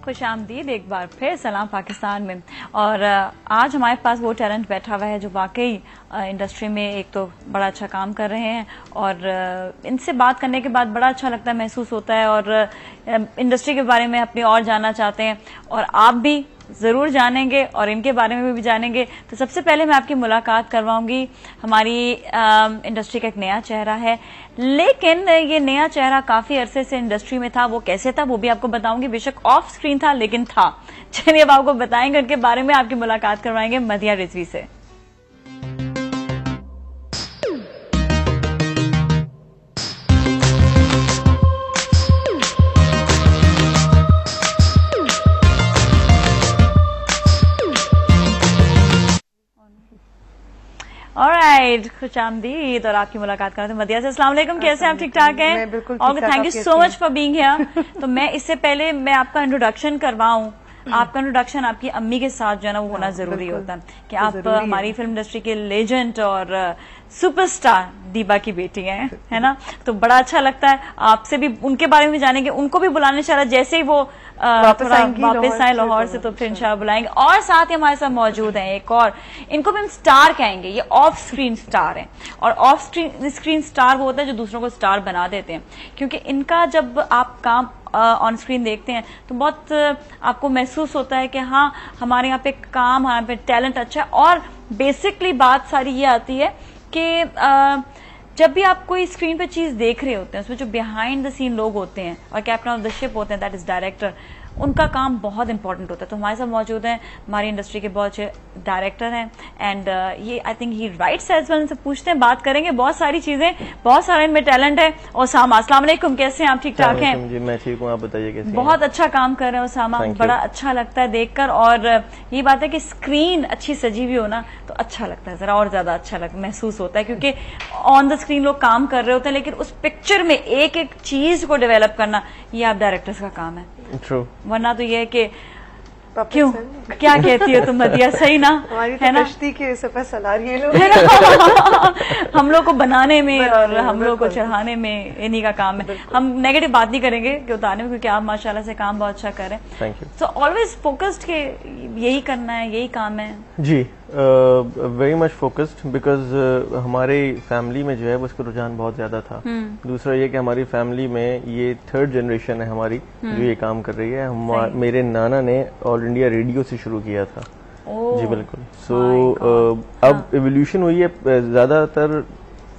खुशामदीद एक बार फिर सलाम पाकिस्तान में। और आज हमारे पास वो टैलेंट बैठा हुआ है जो वाकई इंडस्ट्री में एक तो बड़ा अच्छा काम कर रहे हैं और इनसे बात करने के बाद बड़ा अच्छा लगता है, महसूस होता है और इंडस्ट्री के बारे में अपनी और जानना चाहते हैं और आप भी जरूर जानेंगे और इनके बारे में भी जानेंगे। तो सबसे पहले मैं आपकी मुलाकात करवाऊंगी। हमारी इंडस्ट्री का एक नया चेहरा है, लेकिन ये नया चेहरा काफी अरसे से इंडस्ट्री में था। वो कैसे था वो भी आपको बताऊंगी। बेशक ऑफ स्क्रीन था लेकिन था। चलिए अब आपको बताएंगे, उनके बारे में आपकी मुलाकात करवाएंगे मदिया रिजवी से। ऑलराइट, खुशामदीद और आपकी मुलाकात करते हैं मदिया से। अस्सलाम वालेकुम, कैसे हैं आप? ठीक ठाक हैं? और thank you so much for being here. तो मैं इससे पहले मैं आपका इंट्रोडक्शन करवाऊं। आपका इंट्रोडक्शन आपकी अम्मी के साथ जो है ना वो होना जरूरी होता है कि आप हमारी फिल्म इंडस्ट्री के लेजेंड और सुपरस्टार दीबा की बेटी हैं, है ना। तो बड़ा अच्छा लगता है आपसे भी उनके बारे में जानेंगे। उनको भी बुलाने इंशाल्लाह जैसे ही वो वापस आए लाहौर से तो फिर इंशाल्लाह बुलाएंगे। और साथ ही हमारे साथ मौजूद हैं एक और, इनको भी हम स्टार कहेंगे। ये ऑफ स्क्रीन स्टार हैं और ऑफ स्क्रीन स्टार वो होता है जो दूसरों को स्टार बना देते हैं, क्योंकि इनका जब आप काम ऑन स्क्रीन देखते हैं तो बहुत आपको महसूस होता है कि हाँ हमारे यहाँ पे काम, हमारे पे टैलेंट अच्छा है। और बेसिकली बात सारी ये आती है कि जब भी आप कोई स्क्रीन पे चीज देख रहे होते हैं उसमें जो बिहाइंड द सीन लोग होते हैं और कैप्टन ऑफ द शिप होते हैं, दैट इज डायरेक्टर, उनका काम बहुत इंपॉर्टेंट होता है। तो हमारे साथ मौजूद हैं हमारी इंडस्ट्री के बहुत अच्छे डायरेक्टर हैं एंड ये I think he writes as well. उनसे पूछते हैं, बात करेंगे बहुत सारी चीजें, बहुत सारे इनमें टैलेंट है। ओसामा, अस्सलाम वालेकुम, कैसे हैं आप? ठीक ठाक हैं? जी मैं ठीक हूँ, आप बताइए कैसे? बहुत अच्छा काम कर रहे हैं ओसामा, बड़ा अच्छा लगता है देखकर। और ये बात है कि स्क्रीन अच्छी सजी हुई हो ना तो अच्छा लगता है, जरा और ज्यादा अच्छा महसूस होता है, क्योंकि ऑन द स्क्रीन लोग काम कर रहे होते हैं लेकिन उस पिक्चर में एक एक चीज को डेवलप करना ये आप डायरेक्टर्स का काम है। ट्रू, वरना तो ये है कि क्यों क्या कहती हो तुम मदिया, सही ना? है ना, कश्ती के सफर सलार ये लोग हम लोग को बनाने में और हम लोग को चढ़ाने में इन्हीं का काम है। हम नेगेटिव बात नहीं करेंगे कि उतारने में, क्योंकि आप माशाल्लाह से काम बहुत अच्छा कर रहे हैं। Thank you. So always focused के यही करना है, यही काम है जी। वेरी मच फोकस्ड बिकॉज हमारे फैमिली में जो है उसका रुझान बहुत ज्यादा था। दूसरा ये कि हमारी फैमिली में ये थर्ड जनरेशन है हमारी जो ये काम कर रही है। मेरे नाना ने ऑल इंडिया रेडियो से शुरू किया था। जी बिल्कुल। सो अब एवोल्यूशन हुई है, ज्यादातर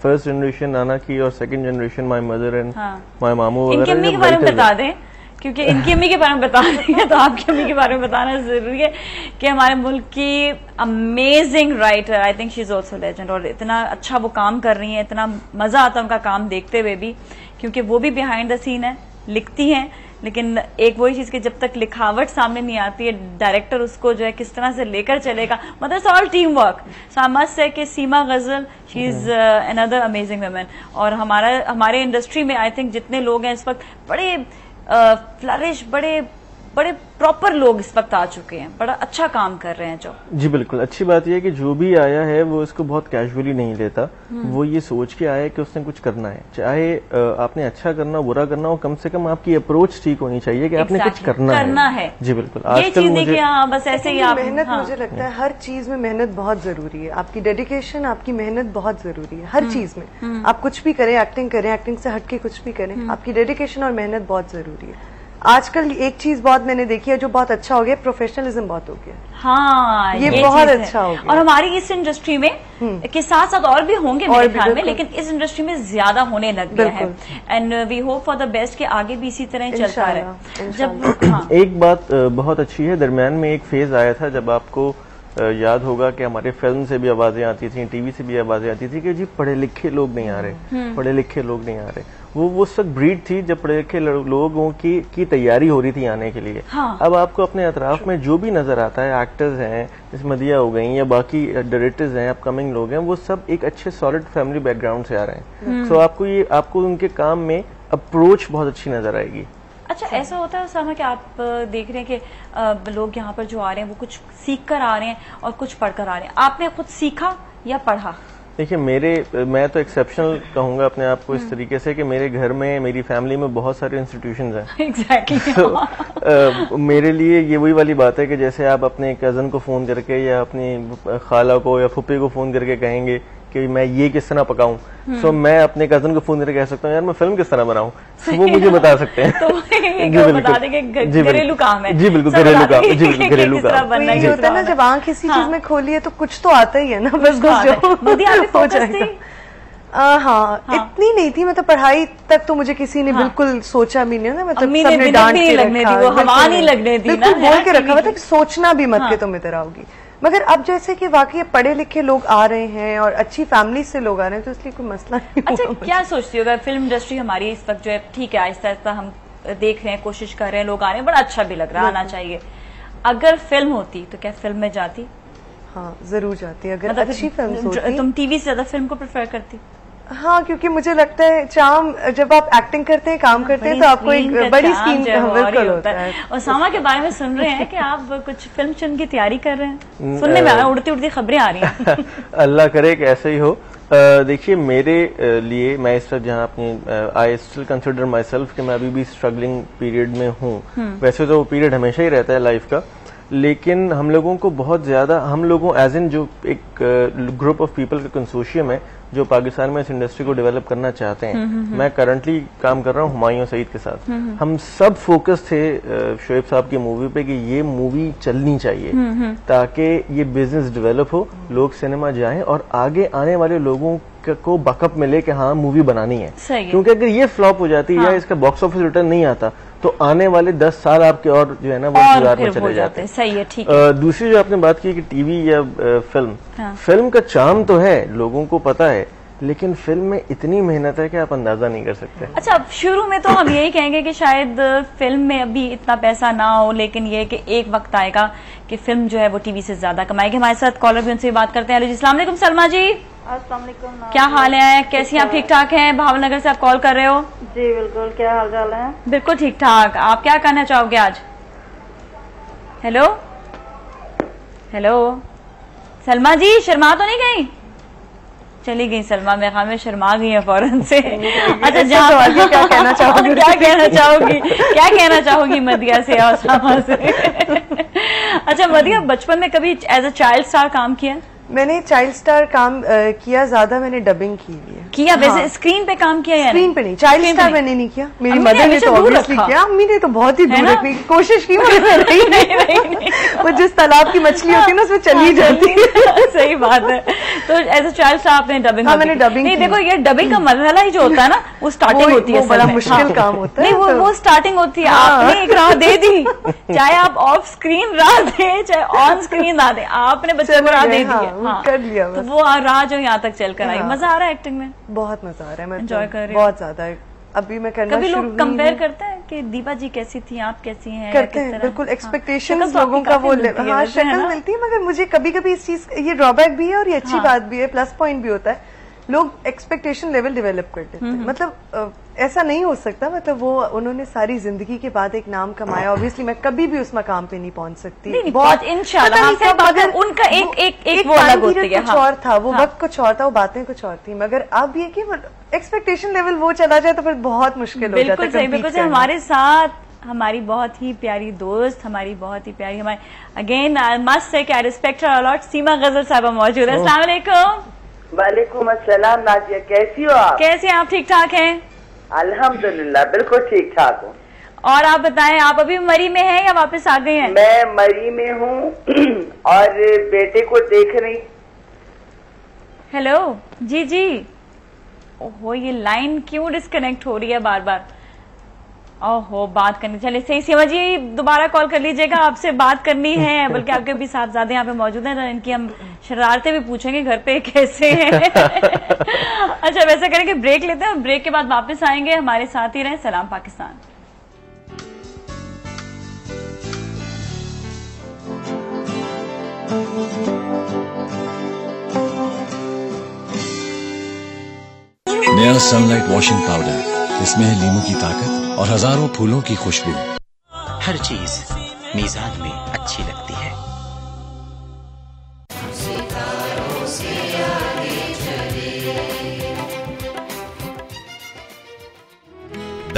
फर्स्ट जनरेशन नाना की और second generation my mother and my मामू वगैरह। इनकी अम्मी के बारे में बता दें, क्योंकि इनकी अम्मी के बारे में बता देंगे तो आपकी अम्मी के बारे में बताना जरूरी है कि हमारे मुल्क की amazing writer, I think she is also legend, और इतना अच्छा वो काम कर रही हैं, इतना मजा आता है उनका काम देखते हुए भी, क्योंकि वो भी बिहाइंड द सीन है, लिखती हैं, लेकिन एक वही चीज कि जब तक लिखावट सामने नहीं आती है डायरेक्टर उसको जो है किस तरह से लेकर चलेगा, मतलब all team work. So I must say कि सीमा गजल she is another amazing woman. और हमारे इंडस्ट्री में आई थिंक जितने लोग हैं इस वक्त बड़े फ्लरिश, बड़े प्रॉपर लोग इस वक्त आ चुके हैं, बड़ा अच्छा काम कर रहे हैं जो। जी बिल्कुल। अच्छी बात यह है कि जो भी आया है वो इसको बहुत कैजुअली नहीं लेता, वो ये सोच के आया कि उसने कुछ करना है, चाहे आपने अच्छा करना बुरा करना हो, कम से कम आपकी अप्रोच ठीक होनी चाहिए कि आपने कुछ करना है। जी बिल्कुल। आजकल मुझे बस ऐसे ही मेहनत, मुझे लगता है हर चीज में मेहनत बहुत जरूरी है। आपकी डेडिकेशन, आपकी मेहनत बहुत जरूरी है हर चीज में। आप कुछ भी करें, एक्टिंग करें, एक्टिंग से हटके कुछ भी करें, आपकी डेडिकेशन और मेहनत बहुत जरूरी है। आजकल एक चीज बहुत मैंने देखी है जो बहुत अच्छा हो गया, प्रोफेशनलिज्म बहुत हो गया। हाँ, ये बहुत अच्छा हो गया। और हमारी इस इंडस्ट्री में के साथ साथ और भी होंगे मेरे ख्याल में, लेकिन इस इंडस्ट्री में ज्यादा होने लग गया है। And we hope for the best कि आगे भी इसी तरह चलता रहे। जब एक बात बहुत अच्छी है, दरमियान में एक फेज आया था जब आपको याद होगा कि हमारे फिल्म से भी आवाजें आती थी, टीवी से भी आवाजें आती थी कि जी पढ़े लिखे लोग नहीं आ रहे, पढ़े लिखे लोग नहीं आ रहे। वो उस वक्त ब्रीड थी जब पढ़े लिखे लोगों की तैयारी हो रही थी आने के लिए। हाँ। अब आपको अपने अतराफ में जो भी नजर आता है, एक्टर्स हैं जैसे मदिया हो गई या बाकी डायरेक्टर्स हैं, अपकमिंग लोग हैं, वो सब एक अच्छे सॉलिड फैमिली बैकग्राउंड से आ रहे हैं। सो आपको उनके काम में अप्रोच बहुत अच्छी नजर आएगी। अच्छा, ऐसा होता है सामा कि आप देख रहे हैं कि लोग यहाँ पर जो आ रहे हैं वो कुछ सीख कर आ रहे हैं और कुछ पढ़ कर आ रहे हैं। आपने खुद सीखा या पढ़ा? देखिए मैं तो एक्सेप्शनल कहूंगा अपने आप को इस तरीके से कि मेरे घर में, मेरी फैमिली में बहुत सारे इंस्टीट्यूशंस हैं। एग्जैक्टली। मेरे लिए ये वही वाली बात है कि जैसे आप अपने कजन को फोन करके या अपनी खाला को या फुप्पी को फोन करके कहेंगे कि मैं ये किस तरह पकाऊं, सो मैं अपने कजन को फोन करके कह सकता हूँ यार मैं फिल्म किस तरह बनाऊं, वो मुझे बता सकते हैं। तो बता देंगे घरेलू काम है। जी बिल्कुल घरेलू काम, जी बिल्कुल घरेलू काम। ये होता है ना जब आंख किसी चीज में खोली है तो कुछ तो आता ही है ना, बस हो जाएगा। हाँ, इतनी नहीं थी, मतलब पढ़ाई तक तो मुझे किसी ने बिल्कुल सोचा भी नहीं ना, मतलब सबने डांट के रखा, हवा नहीं लगने दी, बिल्कुल बोल के रखा, मतलब सोचना भी मत के तुम इधर आओगी। मगर अब जैसे कि वाकई पढ़े लिखे लोग आ रहे हैं और अच्छी फैमिली से लोग आ रहे हैं, तो इसलिए कोई मसला नहीं। अच्छा, क्या सोचती हो अगर फिल्म इंडस्ट्री हमारी इस वक्त जो है ठीक है, आहिस्ता आहिस्ता हम देख रहे हैं, कोशिश कर रहे हैं, लोग आ रहे हैं, बड़ा अच्छा भी लग रहा है, आना चाहिए। अगर फिल्म होती तो क्या फिल्म में जाती? हाँ जरूर जाती, अगर मतलब अच्छी फिल्म होती। तुम टीवी से ज्यादा फिल्म को प्रेफर करती? हाँ, क्योंकि मुझे लगता है चार्म, जब आप एक्टिंग करते हैं, काम करते हैं, तो आपको एक बड़ी स्क्रीन बिल्कुल होता है। ओसामा के बारे में सुन रहे हैं कि आप कुछ फिल्म की तैयारी कर रहे हैं, सुनने में आ रहा है, उड़ती उड़ती खबरें आ रही हैं। अल्लाह करे कि ऐसे ही हो। देखिए मेरे लिए, मैं इस वक्त जहाँ अपनी I still consider my self कि मैं अभी भी स्ट्रगलिंग पीरियड में हूँ। वैसे तो वो पीरियड हमेशा ही रहता है लाइफ का, लेकिन हम लोगों को बहुत ज्यादा, हम लोगों एज इन जो एक ग्रुप ऑफ पीपल का कंसोशियम है जो पाकिस्तान में इस इंडस्ट्री को डेवलप करना चाहते हैं। मैं करंटली काम कर रहा हूँ हुमायूं सईद के साथ। हम सब फोकस थे शोएब साहब की मूवी पे कि ये मूवी चलनी चाहिए ताकि ये बिजनेस डेवलप हो, लोग सिनेमा जाएं और आगे आने वाले लोगों को बकअप मिले कि हाँ मूवी बनानी है। क्योंकि अगर ये फ्लॉप हो जाती है या इसका बॉक्स ऑफिस रिटर्न नहीं आता तो आने वाले 10 साल आपके और जो है ना वो इंतजार में चले जाते हैं। सही है, ठीक है। दूसरी जो आपने बात की कि टीवी या फिल्म, फिल्म का चार्म तो है, लोगों को पता है, लेकिन फिल्म में इतनी मेहनत है कि आप अंदाजा नहीं कर सकते। अच्छा, अब शुरू में तो हम यही कहेंगे कि शायद फिल्म में अभी इतना पैसा ना हो, लेकिन ये कि एक वक्त आएगा कि फिल्म जो है वो टीवी से ज्यादा कमाएगी। हमारे साथ कॉलर भी, उनसे बात करते हैं। हेलो, अस्सलाम वालेकुम सलमा जी। अस्सलाम वालेकुम। क्या हाल है, कैसी आप? ठीक ठाक हैं? भावनगर से आप कॉल कर रहे हो? जी बिल्कुल, क्या हाल चाल है? बिल्कुल ठीक ठाक। आप क्या कहना चाहोगे आज? हेलो हेलो सलमा जी, शर्मा तो नहीं गई? चली गई सलमा, मैं ख्याल में शर्मा गई है फौरन से। अच्छा, जहाँ क्या कहना चाहोगी? क्या कहना चाहोगी मदिया से और सामा से? अच्छा मदिया, बचपन में कभी एज अ चाइल्ड स्टार काम किया? मैंने चाइल्ड स्टार काम किया, ज्यादा मैंने डबिंग की है। किया वैसे? स्क्रीन पे काम किया? स्क्रीन पे नहीं, चाइल्ड स्टार मैंने नहीं किया। मेरी मदर ने तो ऑब्वियसली किया, अम्मी ने तो बहुत ही दूर रखने की कोशिश की, वो जिस तालाब की मछली होती है ना उसमें चली जाती है। सही बात है। तो एज अ चाइल्ड स्टार आपने डबिंग? हाँ, मैंने डबिंग नहीं, देखो ये डबिंग का मरहला ही जो होता है ना, वो स्टार्टिंग होती है, बड़ा मुश्किल काम होता है। नहीं, वो स्टार्टिंग होती है। आपने एक राह दे दी, चाहे आप ऑफ स्क्रीन राह दे चाहे ऑन स्क्रीन राह दे, आपने बच्चे को राह दे दी, कर लिया। तो वो राह जो यहाँ तक चल कर आई। मजा आ रहा है एक्टिंग में? बहुत मजा आ रहा है, मैं एंजॉय कर रही हूँ बहुत ज्यादा। अभी मैं करना कभी शुरू लोग कंपेयर करते हैं कि दीपा जी कैसी थी, आप कैसी हैं? करते हैं बिल्कुल, एक्सपेक्टेशंस लोगों का वो, हाँ शक्ल मिलती है, मगर मुझे कभी कभी इस चीज, ये ड्रॉबैक भी है और ये अच्छी बात भी है, प्लस पॉइंट भी होता है। लोग एक्सपेक्टेशन लेवल डेवलप कर देते हैं, मतलब ऐसा नहीं हो सकता, मतलब वो उन्होंने सारी जिंदगी के बाद एक नाम कमाया, ऑब्वियसली मैं कभी भी उस मकाम पे नहीं पहुंच सकती। बहुत इंशाल्लाह, मगर उनका एक वो अलग होती है, कुछ और था, वो वक्त कुछ और था, वो बातें कुछ और थी, मगर अब ये कि एक्सपेक्टेशन लेवल वो चला जाए तो फिर बहुत मुश्किल हो जाता है। बिल्कुल। हमारे साथ हमारी बहुत ही प्यारी दोस्त, हमारी बहुत ही प्यारी, हमारी again I must say I respect her a lot, सीमा गजल साहबा मौजूद है। अस्सलाम वालेकुम। वालेकुम अस्सलाम। नाजिया कैसी हो आप? कैसे हैं आप? ठीक ठाक हैं? अल्हम्दुलिल्लाह बिल्कुल ठीक ठाक हूँ। और आप बताएं, आप अभी मरी में हैं या वापस आ गए हैं? मैं मरी में हूँ और बेटे को देख रही। हेलो जी जी। ओहो, ये लाइन क्यों डिस्कनेक्ट हो रही है बार बार? ओहो, बात करनी, चलिए सही। सीमा जी दोबारा कॉल कर लीजिएगा, आपसे बात करनी है, बल्कि आपके भी साहबजादे यहाँ पे मौजूद हैं, इनकी हम शरारतें भी पूछेंगे घर पे कैसे हैं। अच्छा, वैसा करेंगे, ब्रेक लेते हैं, ब्रेक के बाद वापस आएंगे, हमारे साथ ही रहें। सलाम पाकिस्तान। नया सनलाइट वॉशिंग पाउडर, इसमें है लीमू की ताकत और हजारों फूलों की खुशबू। हर चीज मीजान में अच्छी लगती है।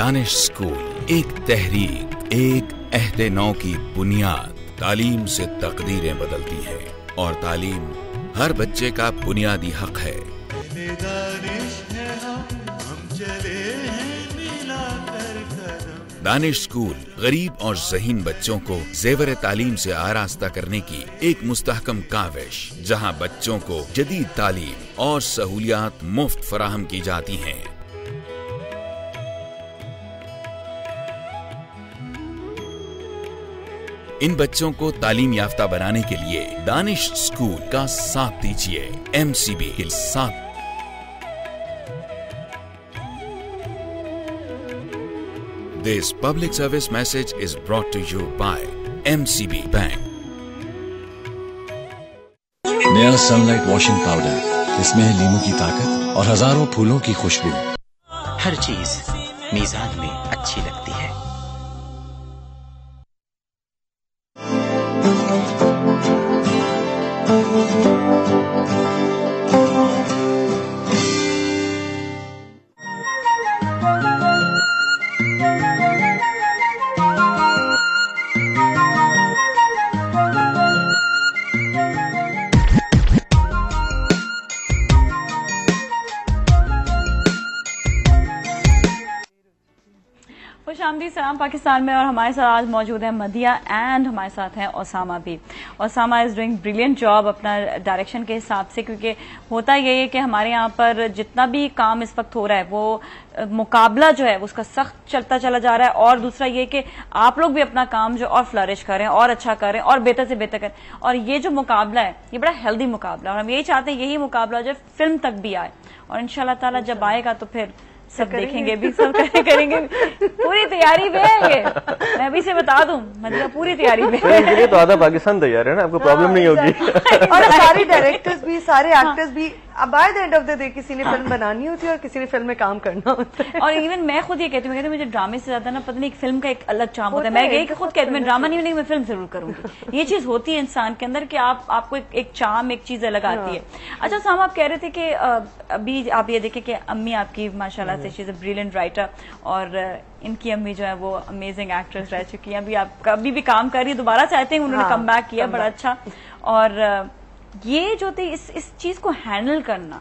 दानिश स्कूल, एक तहरीक, एक अहदे नौ की बुनियाद। तालीम से तकदीरें बदलती हैं और तालीम हर बच्चे का बुनियादी हक है। दानिश स्कूल गरीब और ज़हीन बच्चों को ज़ेवर तालीम से आरास्ता करने की एक मुस्तहकम काविश, जहां बच्चों को जदीद तालीम और सहूलियात मुफ्त फराहम की जाती हैं। इन बच्चों को तालीम याफ्ता बनाने के लिए दानिश स्कूल का साथ दीजिए। MCB के साथ। This public service message is brought to you by MCB Bank. नया सनलाइट वॉशिंग पाउडर, इसमें है लीमू की ताकत और हजारों फूलों की खुशबू। हर चीज मीजान में अच्छी लगती है। खुशामदीद, सलाम पाकिस्तान में। और हमारे साथ आज मौजूद है मदिया एंड हमारे साथ है ओसामा भी। Osama is doing brilliant job अपना डायरेक्शन के हिसाब से, क्योंकि होता यही है कि हमारे यहाँ पर जितना भी काम इस वक्त हो रहा है वो मुकाबला जो है उसका सख्त चलता चला जा रहा है। और दूसरा ये कि आप लोग भी अपना काम जो और फ्लरिश करें और अच्छा करें और बेहतर से बेहतर करें। और ये जो मुकाबला है ये बड़ा हेल्दी मुकाबला है और हम यही चाहते हैं यही मुकाबला जो फिल्म तक भी आए। और इंशाल्लाह ताला जब आएगा तो फिर सब देखेंगे भी, सब करेंगे। पूरी तैयारी में है ये, मैं अभी से बता दूं, मतलब पूरी तैयारी में है। तो आधा पाकिस्तान तैयार है ना, आपको प्रॉब्लम नहीं होगी। और सारे डायरेक्टर्स भी, सारे एक्टर्स भी, by the end of the day किसी ने फिल्म बनानी होती है और किसी ने फिल्म में काम करना होता है। और इवन मैं खुद ये कहती हूँ, मुझे ड्रामे से ज्यादा ना पता नहीं, एक फिल्म का एक अलग चार्म होता है। मैं यही खुद कहती हूँ, मैं ड्रामा नहीं, मैं फिल्म जरूर करूंगी। ये चीज होती है इंसान के अंदर कि आपको एक चार्म, एक चीज अलग आती है। अच्छा साहब, आप कह रहे थे कि अभी आप ये देखें कि अम्मी आपकी माशाल्लाह से she is a brilliant writer और इनकी अम्मी जो है वो अमेजिंग एक्ट्रेस रह चुकी हैं। अभी आप कभी भी काम कर रही है, दोबारा चाहते हैं, उन्होंने कम बैक किया, बड़ा अच्छा। और ये जो थी इस चीज को हैंडल करना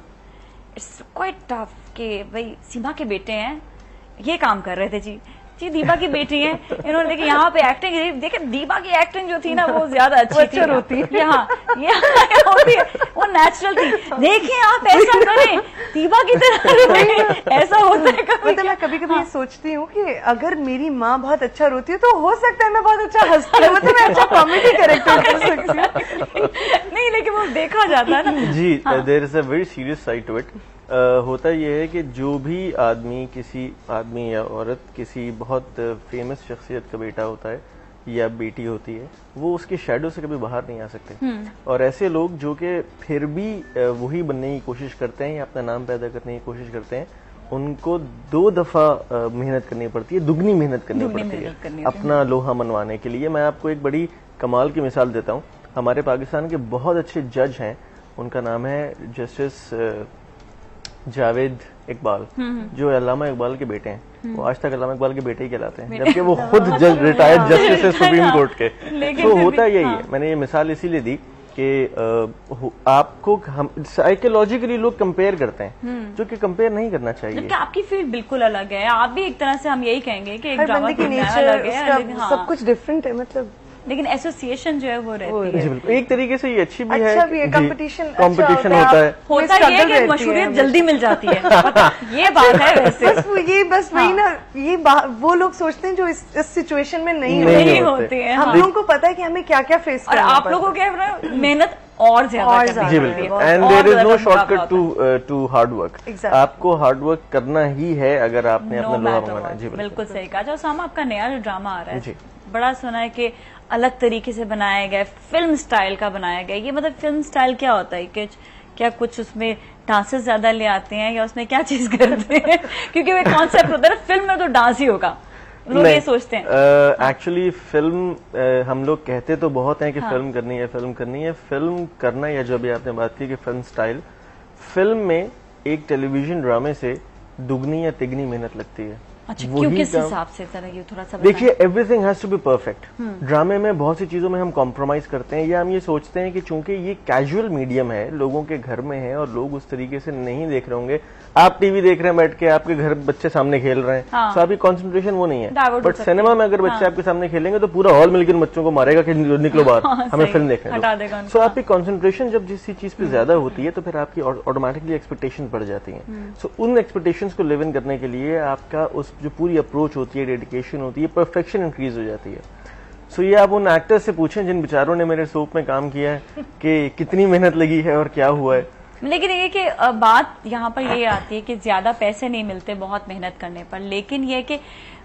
इट्स क्वाइट टफ कि भाई सीमा के बेटे हैं, ये काम कर रहे थे जी दीपा की बेटी है इन्होंने, देखिए यहाँ पे एक्टिंग, देखिए दीपा की एक्टिंग जो थी ना वो ज्यादा अच्छी होती है, होती है, वो नेचुरल थी। देखिए आप ऐसा करें दीपा की तरह, ऐसा होता है कभी। मैं कभी कभी ये सोचती हूँ कि अगर मेरी माँ बहुत अच्छा रोती है तो हो सकता है मैं बहुत अच्छा हंसती हूँ, मतलब मैं अच्छा कॉमेडी कैरेक्टर कर सकती हूँ। नहीं, लेकिन वो देखा जाता है ना जी। There is a very serious side to it. होता यह है कि जो भी आदमी, किसी आदमी या औरत किसी बहुत फेमस शख्सियत का बेटा होता है या बेटी होती है, वो उसके शैडो से कभी बाहर नहीं आ सकते। और ऐसे लोग जो कि फिर भी वही बनने की कोशिश करते हैं या अपना नाम पैदा करने की कोशिश करते हैं, उनको 2 दफा मेहनत करनी पड़ती है, दुगनी मेहनत करनी पड़ती है अपना लोहा मनवाने के लिए। मैं आपको एक बड़ी कमाल की मिसाल देता हूँ। हमारे पाकिस्तान के बहुत अच्छे जज हैं, उनका नाम है जस्टिस जावेद इकबाल, जो अल्लामा इकबाल के बेटे हैं। वो आज तक अल्लामा इकबाल के बेटे ही कहलाते हैं, जबकि वो खुद रिटायर्ड जस्टिस है सुप्रीम कोर्ट के। तो होता यही है, मैंने ये मिसाल इसीलिए दी कि आपको हम साइकोलॉजिकली लोग कंपेयर करते हैं, जो कि कंपेयर नहीं करना चाहिए। आपकी फील्ड बिल्कुल अलग है, आप भी एक तरह से हम यही कहेंगे कि एक ड्रामा की नेचर अलग है, सब कुछ डिफरेंट है, मतलब लेकिन एसोसिएशन जो है वो रहती है। बिल्कुल, एक तरीके से ये अच्छी भी अच्छा है, कंपटीशन होता है कि मशहूरियत जल्दी मिल जाती है। ये बात है वैसे, बस वही ना, ये वो लोग सोचते हैं जो इस सिचुएशन में नहीं होते हैं। हम लोगों को पता है कि हमें क्या क्या फेस करना है, आप लोगों के मेहनत और ज्यादा। जी बिल्कुल, and there is no shortcut to hard work. आपको हार्ड वर्क करना ही है अगर आपने अपना लोहा मंगाना है। जी बिल्कुल सही कहा। अच्छा सामा, आपका नया जो ड्रामा आ रहा है, बड़ा सुना है कि अलग तरीके से बनाया गया, फिल्म स्टाइल का बनाया गया। ये मतलब फिल्म स्टाइल क्या होता है, कि क्या कुछ उसमें डांसेस ज्यादा ले आते हैं या उसमें क्या चीज करते हैं? क्योंकि वो कॉन्सेप्ट होता है ना, फिल्म में तो डांस ही होगा, लोग ये सोचते हैं। एक्चुअली फिल्म हम लोग कहते तो बहुत हैं कि फिल्म करनी है, फिल्म करनी है। फिल्म करना, या जो भी आपने बात की कि फिल्म स्टाइल, फिल्म में एक टेलीविजन ड्रामे से दुगनी या तिगनी मेहनत लगती है। अच्छा, क्यों, किस हिसाब से जरा ये थोड़ा सा देखिए, everything has to be perfect. ड्रामे में बहुत सी चीजों में हम कॉम्प्रोमाइज करते हैं, या हम ये सोचते हैं कि चूंकि ये कैजुअल मीडियम है, लोगों के घर में है और लोग उस तरीके से नहीं देख रहे होंगे। आप टीवी देख रहे हैं बैठ के, आपके घर बच्चे सामने खेल रहे हैं, तो आपकी कॉन्सेंट्रेशन वो नहीं है। बट सिनेमा में अगर बच्चे आपके सामने खेलेंगे तो पूरा हॉल मिलकर बच्चों को मारेगा कि निकलो बाहर, हमें फिल्म देखने दो। सो आपकी कॉन्सेंट्रेशन जब जिस चीज पे ज्यादा होती है तो फिर आपकी ऑटोमेटिकली एक्सपेक्टेशन बढ़ जाती हैं। सो उन एक्सपेक्टेशंस को लिव इन करने के लिए आपका उस जो पूरी अप्रोच होती है, डेडिकेशन होती है, परफेक्शन इंक्रीज हो जाती है। सो ये आप उन एक्टर्स से पूछें जिन बेचारों ने मेरे सोप में काम किया है कि कितनी मेहनत लगी है और क्या हुआ है। लेकिन ये कि बात यहाँ पर ये आती है कि ज्यादा पैसे नहीं मिलते बहुत मेहनत करने पर, लेकिन ये कि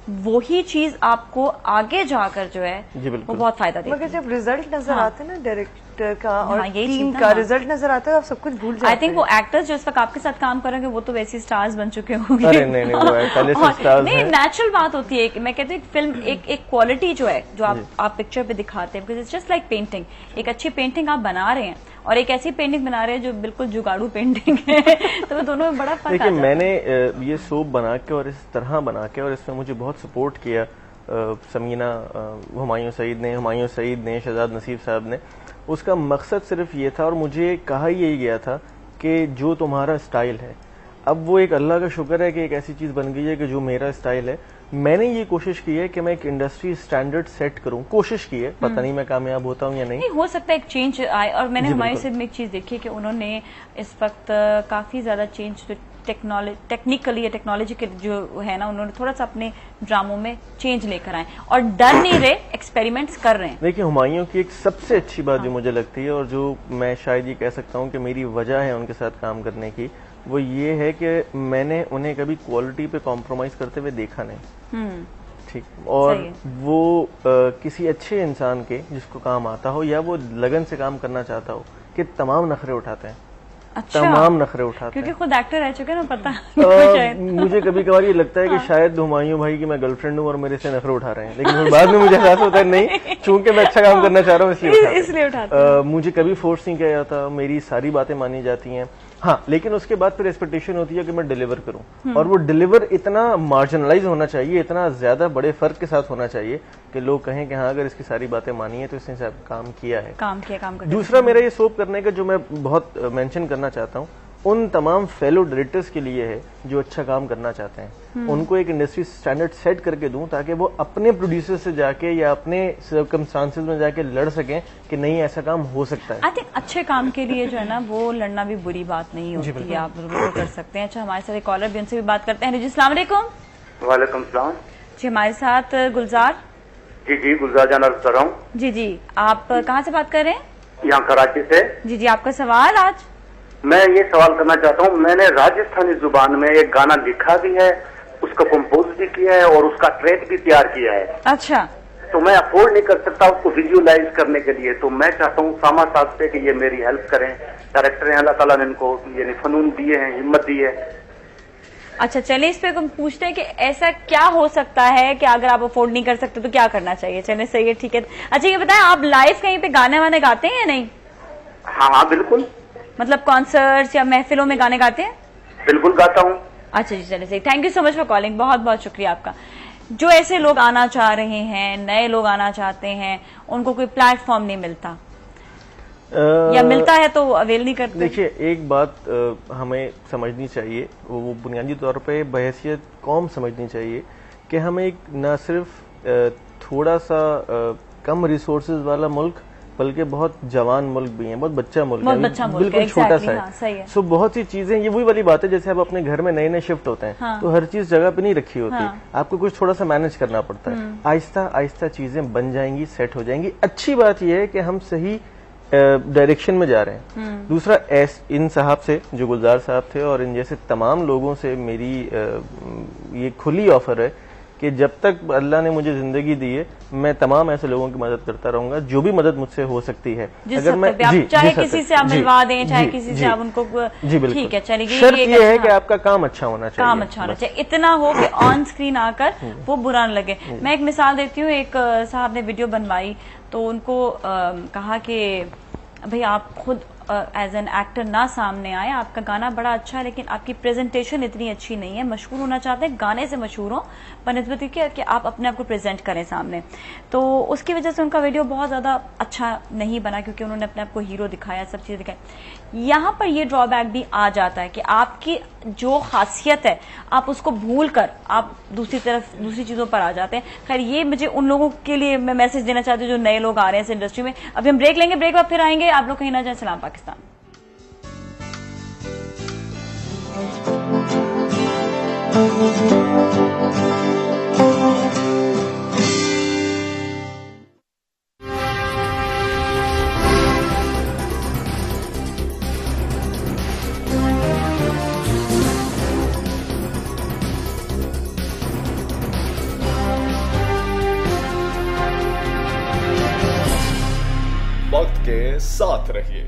वही चीज आपको आगे जाकर जो है वो बहुत फायदा देती है। मगर जब रिजल्ट नजर आता है ना डायरेक्टर का और टीम का रिजल्ट नजर आता है, आप सब कुछ भूल जाते हैं। आई थिंक वो एक्टर्स जो इस वक्त आपके साथ काम करेंगे वो तो वैसे स्टार्स बन चुके होंगे। अरे नहीं, वो पहले से स्टार्स नहीं, नेचुरल बात होती है। मैं कहती हूँ फिल्म एक क्वालिटी जो है जो आप पिक्चर पे दिखाते हैं, because it's just like painting. एक अच्छी पेंटिंग आप बना रहे हैं और एक ऐसी पेंटिंग बना रहे हैं जो बिल्कुल जुगाड़ू पेंटिंग है, तो दोनों में बड़ा फर्क आता है। देखिए, मैंने ये सोप बना के और इस तरह बना के, और इसमें मुझे बहुत सपोर्ट किया समीना, हुमायूं सईद ने, शहजाद नसीब साहब ने। उसका मकसद सिर्फ ये था और मुझे कहा यही गया था कि जो तुम्हारा स्टाइल है, अब वो एक अल्लाह का शुक्र है कि एक ऐसी चीज बन गई है कि जो मेरा स्टाइल है। मैंने ये कोशिश की है कि मैं एक इंडस्ट्री स्टैंडर्ड सेट करूं, कोशिश की है, पता नहीं मैं कामयाब होता हूं या नहीं। हो सकता है एक चेंज आए। और मैंने हुमायूं सईद में एक चीज देखी कि उन्होंने इस वक्त काफी ज्यादा चेंज टेक्निकली या टेक्नोलॉजी के जो है ना, उन्होंने थोड़ा सा अपने ड्रामों में चेंज लेकर आए और डर नहीं रहे, एक्सपेरिमेंट्स कर रहे हैं। देखिए, हुमायूं की एक सबसे अच्छी बात जो मुझे लगती है और जो मैं शायद ये कह सकता हूँ कि मेरी वजह है उनके साथ काम करने की, वो ये है कि मैंने उन्हें कभी क्वालिटी पे कॉम्प्रोमाइज करते हुए देखा नहीं। ठीक, और वो किसी अच्छे इंसान के जिसको काम आता हो या वो लगन से काम करना चाहता हो कि तमाम नखरे उठाते हैं। अच्छा, तमाम नखरे उठाते क्योंकि खुद एक्टर रह चुके ना, पता मुझे कभी कभार ये लगता है कि शायद हुमायूं भाई की मैं गर्लफ्रेंड हूँ और मेरे से नखरे उठा रहे हैं, लेकिन बाद में मुझे एहसास होता है नहीं, चूंकि मैं अच्छा काम करना चाह रहा हूँ इसलिए उठाते। मुझे कभी फोर्स नहीं किया जाता, मेरी सारी बातें मानी जाती हैं। हाँ, लेकिन उसके बाद फिर एक्सपेक्टेशन होती है कि मैं डिलीवर करूं, और वो डिलीवर इतना मार्जिनलाइज होना चाहिए, इतना ज्यादा बड़े फर्क के साथ होना चाहिए कि लोग कहें कि हाँ, अगर इसकी सारी बातें मानी है तो इसने काम किया है, काम कर। दूसरा मेरा ये सोप करने का जो मैं बहुत मेंशन करना चाहता हूँ, उन तमाम फेलो डायरेक्टर्स के लिए है जो अच्छा काम करना चाहते हैं। उनको एक इंडस्ट्री स्टैंडर्ड सेट करके दूं ताकि वो अपने प्रोड्यूसर से जाके या अपने सर्कमस्टांसेस में जाके लड़ सकें कि नहीं, ऐसा काम हो सकता है। आई थिंक अच्छे काम के लिए जो है ना, वो लड़ना भी बुरी बात नहीं होती है, आप जरूर कर सकते हैं। अच्छा, हमारे साथ एक कॉलर भी, उनसे भी बात करते हैं। जी, अस्सलाम वालेकुम। वालेकुम सलाम जी, हमारे साथ गुलजार। जी, गुलजार जान अर्ज कर रहा हूँ। जी, आप कहाँ से बात कर रहे हैं? यहाँ कराची से। जी, आपका सवाल आज? मैं ये सवाल करना चाहता हूँ, मैंने राजस्थानी जुबान में एक गाना लिखा भी है, उसका कंपोज भी किया है और उसका ट्रैक भी तैयार किया है। अच्छा। तो मैं अफोर्ड नहीं कर सकता उसको विजुअलाइज करने के लिए, तो मैं चाहता हूँ सामा साहब से कि ये मेरी हेल्प करें। डायरेक्टर हैं, अल्लाह ताला ने इनको यानी फनून दिए हैं, हिम्मत दी है। अच्छा, चलिए इस पे हम पूछते हैं कि ऐसा क्या हो सकता है कि अगर आप अफोर्ड नहीं कर सकते तो क्या करना चाहिए। चलिए, सही है, ठीक है। अच्छा, ये बताएं, आप लाइव कहीं पे गाने वाने गाते हैं या नहीं? हाँ, बिल्कुल। मतलब कॉन्सर्ट्स या महफिलों में गाने गाते हैं? बिल्कुल गाता हूँ। अच्छा जी, चलिए सही। Thank you so much for calling, बहुत बहुत शुक्रिया आपका। जो ऐसे लोग आना चाह रहे हैं, नए लोग आना चाहते हैं, उनको कोई प्लेटफॉर्म नहीं मिलता या मिलता है तो अवेल नहीं करते। देखिए, एक बात हमें समझनी चाहिए, वो बुनियादी तौर पे बहैसियत कौम समझनी चाहिए कि हम एक न सिर्फ थोड़ा सा कम रिसोर्सेज वाला मुल्क, बल्कि बहुत जवान मुल्क भी है, बहुत बच्चा मुल्क है, बिल्कुल छोटा सा है। सो बहुत सी चीजें, ये वही वाली बात है, जैसे आप अपने घर में नए नए शिफ्ट होते हैं तो हर चीज जगह पे नहीं रखी होती, आपको कुछ थोड़ा सा मैनेज करना पड़ता है। आहिस्ता आहिस्ता चीजें बन जाएंगी, सेट हो जाएंगी। अच्छी बात यह है कि हम सही डायरेक्शन में जा रहे हैं। दूसरा, इन साहब से, जो गुलजार साहब थे, और इन जैसे तमाम लोगों से मेरी ये खुली ऑफर है कि जब तक अल्लाह ने मुझे जिंदगी दी है, मैं तमाम ऐसे लोगों की मदद करता रहूंगा, जो भी मदद मुझसे हो सकती है। अगर मैं चाहे किसी से आप मिलवा दें, चाहे किसी से आप उनको, जी बिल्कुल, ठीक है, चलिए। शर्त ये है कि आपका काम अच्छा होना चाहिए, काम अच्छा होना चाहिए, इतना हो कि ऑन स्क्रीन आकर वो बुरा न लगे। मैं एक मिसाल देती हूँ, एक साहब ने वीडियो बनवाई तो उनको कहा कि भाई आप खुद एज एन एक्टर ना सामने आए। आपका गाना बड़ा अच्छा है लेकिन आपकी प्रेजेंटेशन इतनी अच्छी नहीं है। मशहूर होना चाहते हैं, गाने से मशहूर हो, बनस्बत कि आप अपने आप को प्रेजेंट करें सामने, तो उसकी वजह से उनका वीडियो बहुत ज्यादा अच्छा नहीं बना क्योंकि उन्होंने अपने आप को हीरो दिखाया, सब चीजें दिखाई। यहाँ पर ये ड्रॉबैक भी आ जाता है कि आपकी जो खासियत है आप उसको भूल कर आप दूसरी चीजों पर आ जाते हैं। खैर, ये मुझे उन लोगों के लिए मैं मैसेज देना चाहती हूँ जो नए लोग आ रहे हैं इस इंडस्ट्री में। अभी हम ब्रेक लेंगे, ब्रेक बाद फिर आएंगे। आप लोग कहीं ना जाए। सलाम पाकिस्तान। वक्त के साथ रहिए।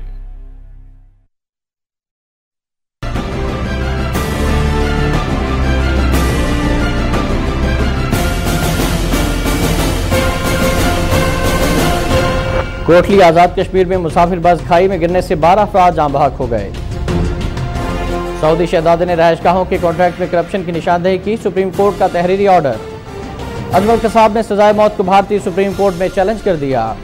कोटली आजाद कश्मीर में मुसाफिर बस खाई में गिरने से 12 अफराद जान बहक हो गए। सऊदी शहजादे ने रहायशगाहों के कॉन्ट्रैक्ट में करप्शन की निशानदेही की, सुप्रीम कोर्ट का तहरीरी ऑर्डर। अजमल कसाब ने सजाए मौत को भारतीय सुप्रीम कोर्ट में चैलेंज कर दिया।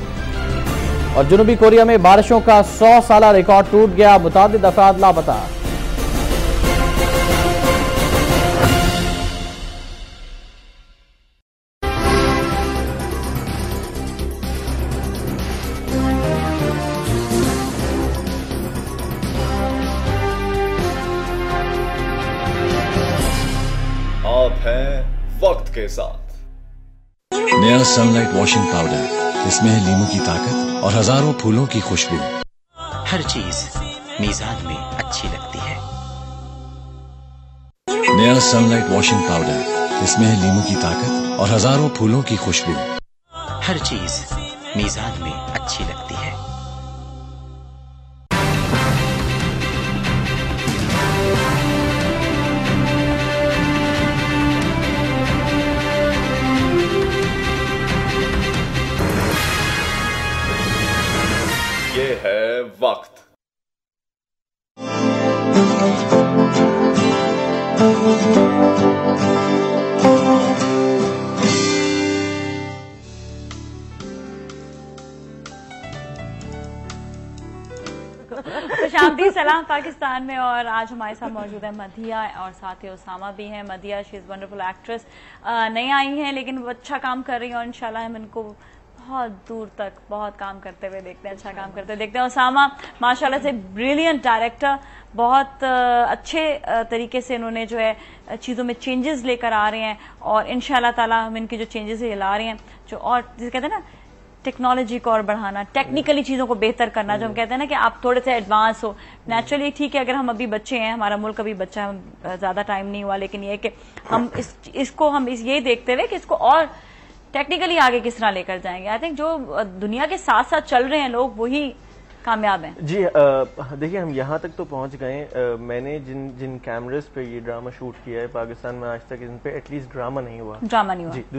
और जनूबी कोरिया में बारिशों का 100 साला रिकॉर्ड टूट गया, मुतादिद अफराद लापता। आप हैं वक्त के साथ। नया सनलाइट वॉशिंग पाउडर, इसमें है लीमू की ताकत और हजारों फूलों की खुशबू। हर चीज मीजान में अच्छी लगती है। नया सनलाइट वॉशिंग पाउडर, इसमें है लीमू की ताकत और हजारों फूलों की खुशबू। हर चीज मीजान में अच्छी लगती है। ये है वक्त। खुशामदीद, सलाम पाकिस्तान में। और आज हमारे साथ मौजूद है मधिया और साथ ही उसामा भी हैं। Madhiya, she is wonderful actress, नई आई हैं लेकिन वो अच्छा काम कर रही है और इंशाल्लाह हम इनको बहुत दूर तक बहुत काम करते हुए देखते हैं, अच्छा काम करते हुए देखते हैं। उसामा माशाल्लाह से ब्रिलियंट डायरेक्टर, बहुत अच्छे तरीके से इन्होंने जो है चीज़ों में चेंजेस लेकर आ रहे हैं और इंशाल्लाह ताला हम इनकी जो चेंजेस ये ला रहे हैं, जो और जिसे कहते हैं ना टेक्नोलॉजी को और बढ़ाना, टेक्निकली चीज़ों को बेहतर करना, जो हम कहते हैं ना कि आप थोड़े से एडवांस हो। नेचुरली ठीक है, अगर हम अभी बच्चे हैं, हमारा मुल्क अभी बच्चा है, ज़्यादा टाइम नहीं हुआ, लेकिन ये कि हम इसको हम यही देखते हुए कि इसको और टेक्निकली आगे किस तरह लेकर जाएंगे। आई थिंक जो दुनिया के साथ साथ चल रहे हैं लोग वही कामयाब हैं। जी देखिए, हम यहाँ तक तो पहुँच गए। मैंने जिन कैमरेस पे ये ड्रामा शूट किया है पाकिस्तान में, आज तक इन पे एटलीस्ट ड्रामा नहीं हुआ।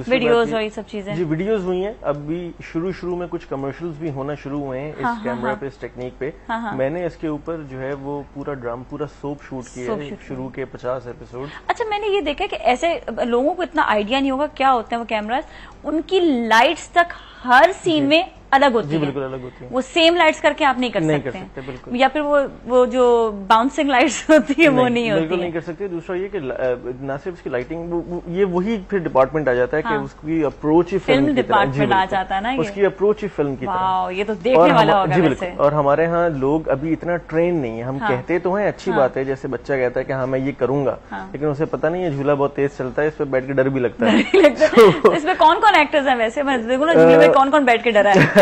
वीडियोस और ये सब चीजें जी वीडियोस हुई हैं। अभी शुरू में कुछ कमर्शियल्स भी होना शुरू हुए हैं इस कैमरा पे, इस टेक्निक पे। मैंने इसके ऊपर जो है वो पूरा सोप शूट किया है, शुरू के 50 एपिसोड। अच्छा, मैंने ये देखा कि ऐसे लोगों को इतना आइडिया नहीं होगा क्या होते हैं वो कैमरास, उनकी लाइट्स तक हर सीन में अलग होती है। बिल्कुल अलग होती है। वो सेम लाइट्स करके आप नहीं कर सकते बिल्कुल। या फिर वो जो बाउंसिंग लाइट्स होती है वो नहीं होती बिल्कुल नहीं कर सकते। दूसरा ये कि ना सिर्फ उसकी लाइटिंग, ये वही फिर डिपार्टमेंट आ जाता है कि उसकी अप्रोच ही फिल्म डिपार्टमेंट आ जाता है ना, उसकी अप्रोच ही फिल्म की तरह। ये तो देखने वाला होगा वैसे। और हमारे यहाँ लोग अभी इतना ट्रेन नहीं है। हम कहते तो हैं अच्छी बात है, जैसे बच्चा कहता है कि हाँ मैं ये करूंगा, लेकिन उसे पता नहीं है झूला बहुत तेज चलता है, इस पे बैठ के डर भी लगता है। इसमें कौन कौन एक्टर्स हैं वैसे, मैं देखूँ ना झूले में कौन कौन बैठ के डरा है।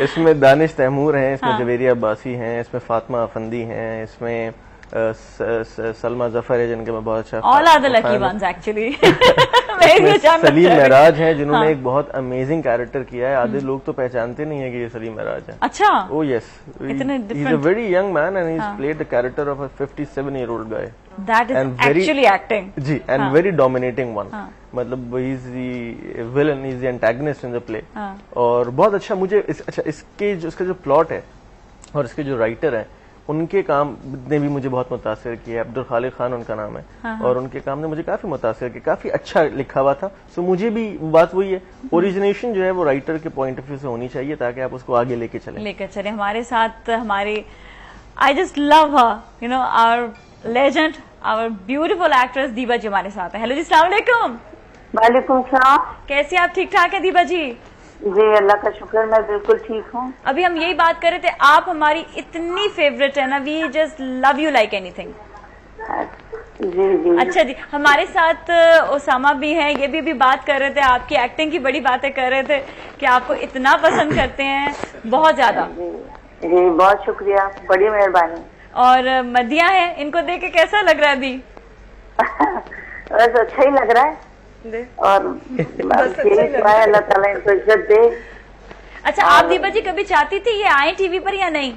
इसमें दानिश तैमूर हैं, इसमें जवेरिया अब्बासी हैं, इसमें फातिमा अफंदी हैं, इसमें सलमा जफर है जिनके मैं बहुत अच्छा सलीम महराज हैं जिन्होंने एक बहुत अमेजिंग कैरेक्टर किया है। आधे लोग तो पहचानते नहीं है कि ये सलीम महराज है। अच्छा, oh yes, he is a very young man and he has played the character of a 57-year-old guy. That is actually acting. जी, एंड वेरी डोमिनेटिंग वन। मतलब he is the villain, he is the antagonist in the play. और बहुत अच्छा मुझे इसका जो plot है और इसके जो राइटर हैं उनके काम ने भी मुझे बहुत मुतासिर किया। अब्दुल खालिक खान उनका नाम है। हाँ। और उनके काम ने मुझे काफी मुतासिर किया, काफी अच्छा लिखा हुआ था। सो मुझे भी बात वही है, ओरिजिनेशन जो है वो राइटर के पॉइंट ऑफ व्यू से होनी चाहिए ताकि आप उसको आगे लेके चले। हमारे साथ हमारे I just love her, you know, our legend, our beautiful actress Deeba ji हमारे साथ है। हेलो जी, अस्सलाम वालेकुम। वालेकुम सलाम। कैसे आप? ठीक ठाक है दीबा जी? जी अल्लाह का शुक्र, मैं बिल्कुल ठीक हूँ। अभी हम यही बात कर रहे थे, आप हमारी इतनी फेवरेट है ना, we just love you like anything. जी जी। अच्छा जी, हमारे साथ ओसामा भी हैं, ये भी बात कर रहे थे, आपकी एक्टिंग की बड़ी बातें कर रहे थे कि आपको इतना पसंद करते हैं, बहुत ज्यादा। जी बहुत शुक्रिया, बड़ी मेहरबानी। और मदिया है, इनको देख के कैसा लग रहा है अभी? बस अच्छा ही लग रहा है और अल्लाह ताला इनको इज्जत दे। अच्छा, आप दीबा जी कभी चाहती थी ये आए टीवी पर या नहीं?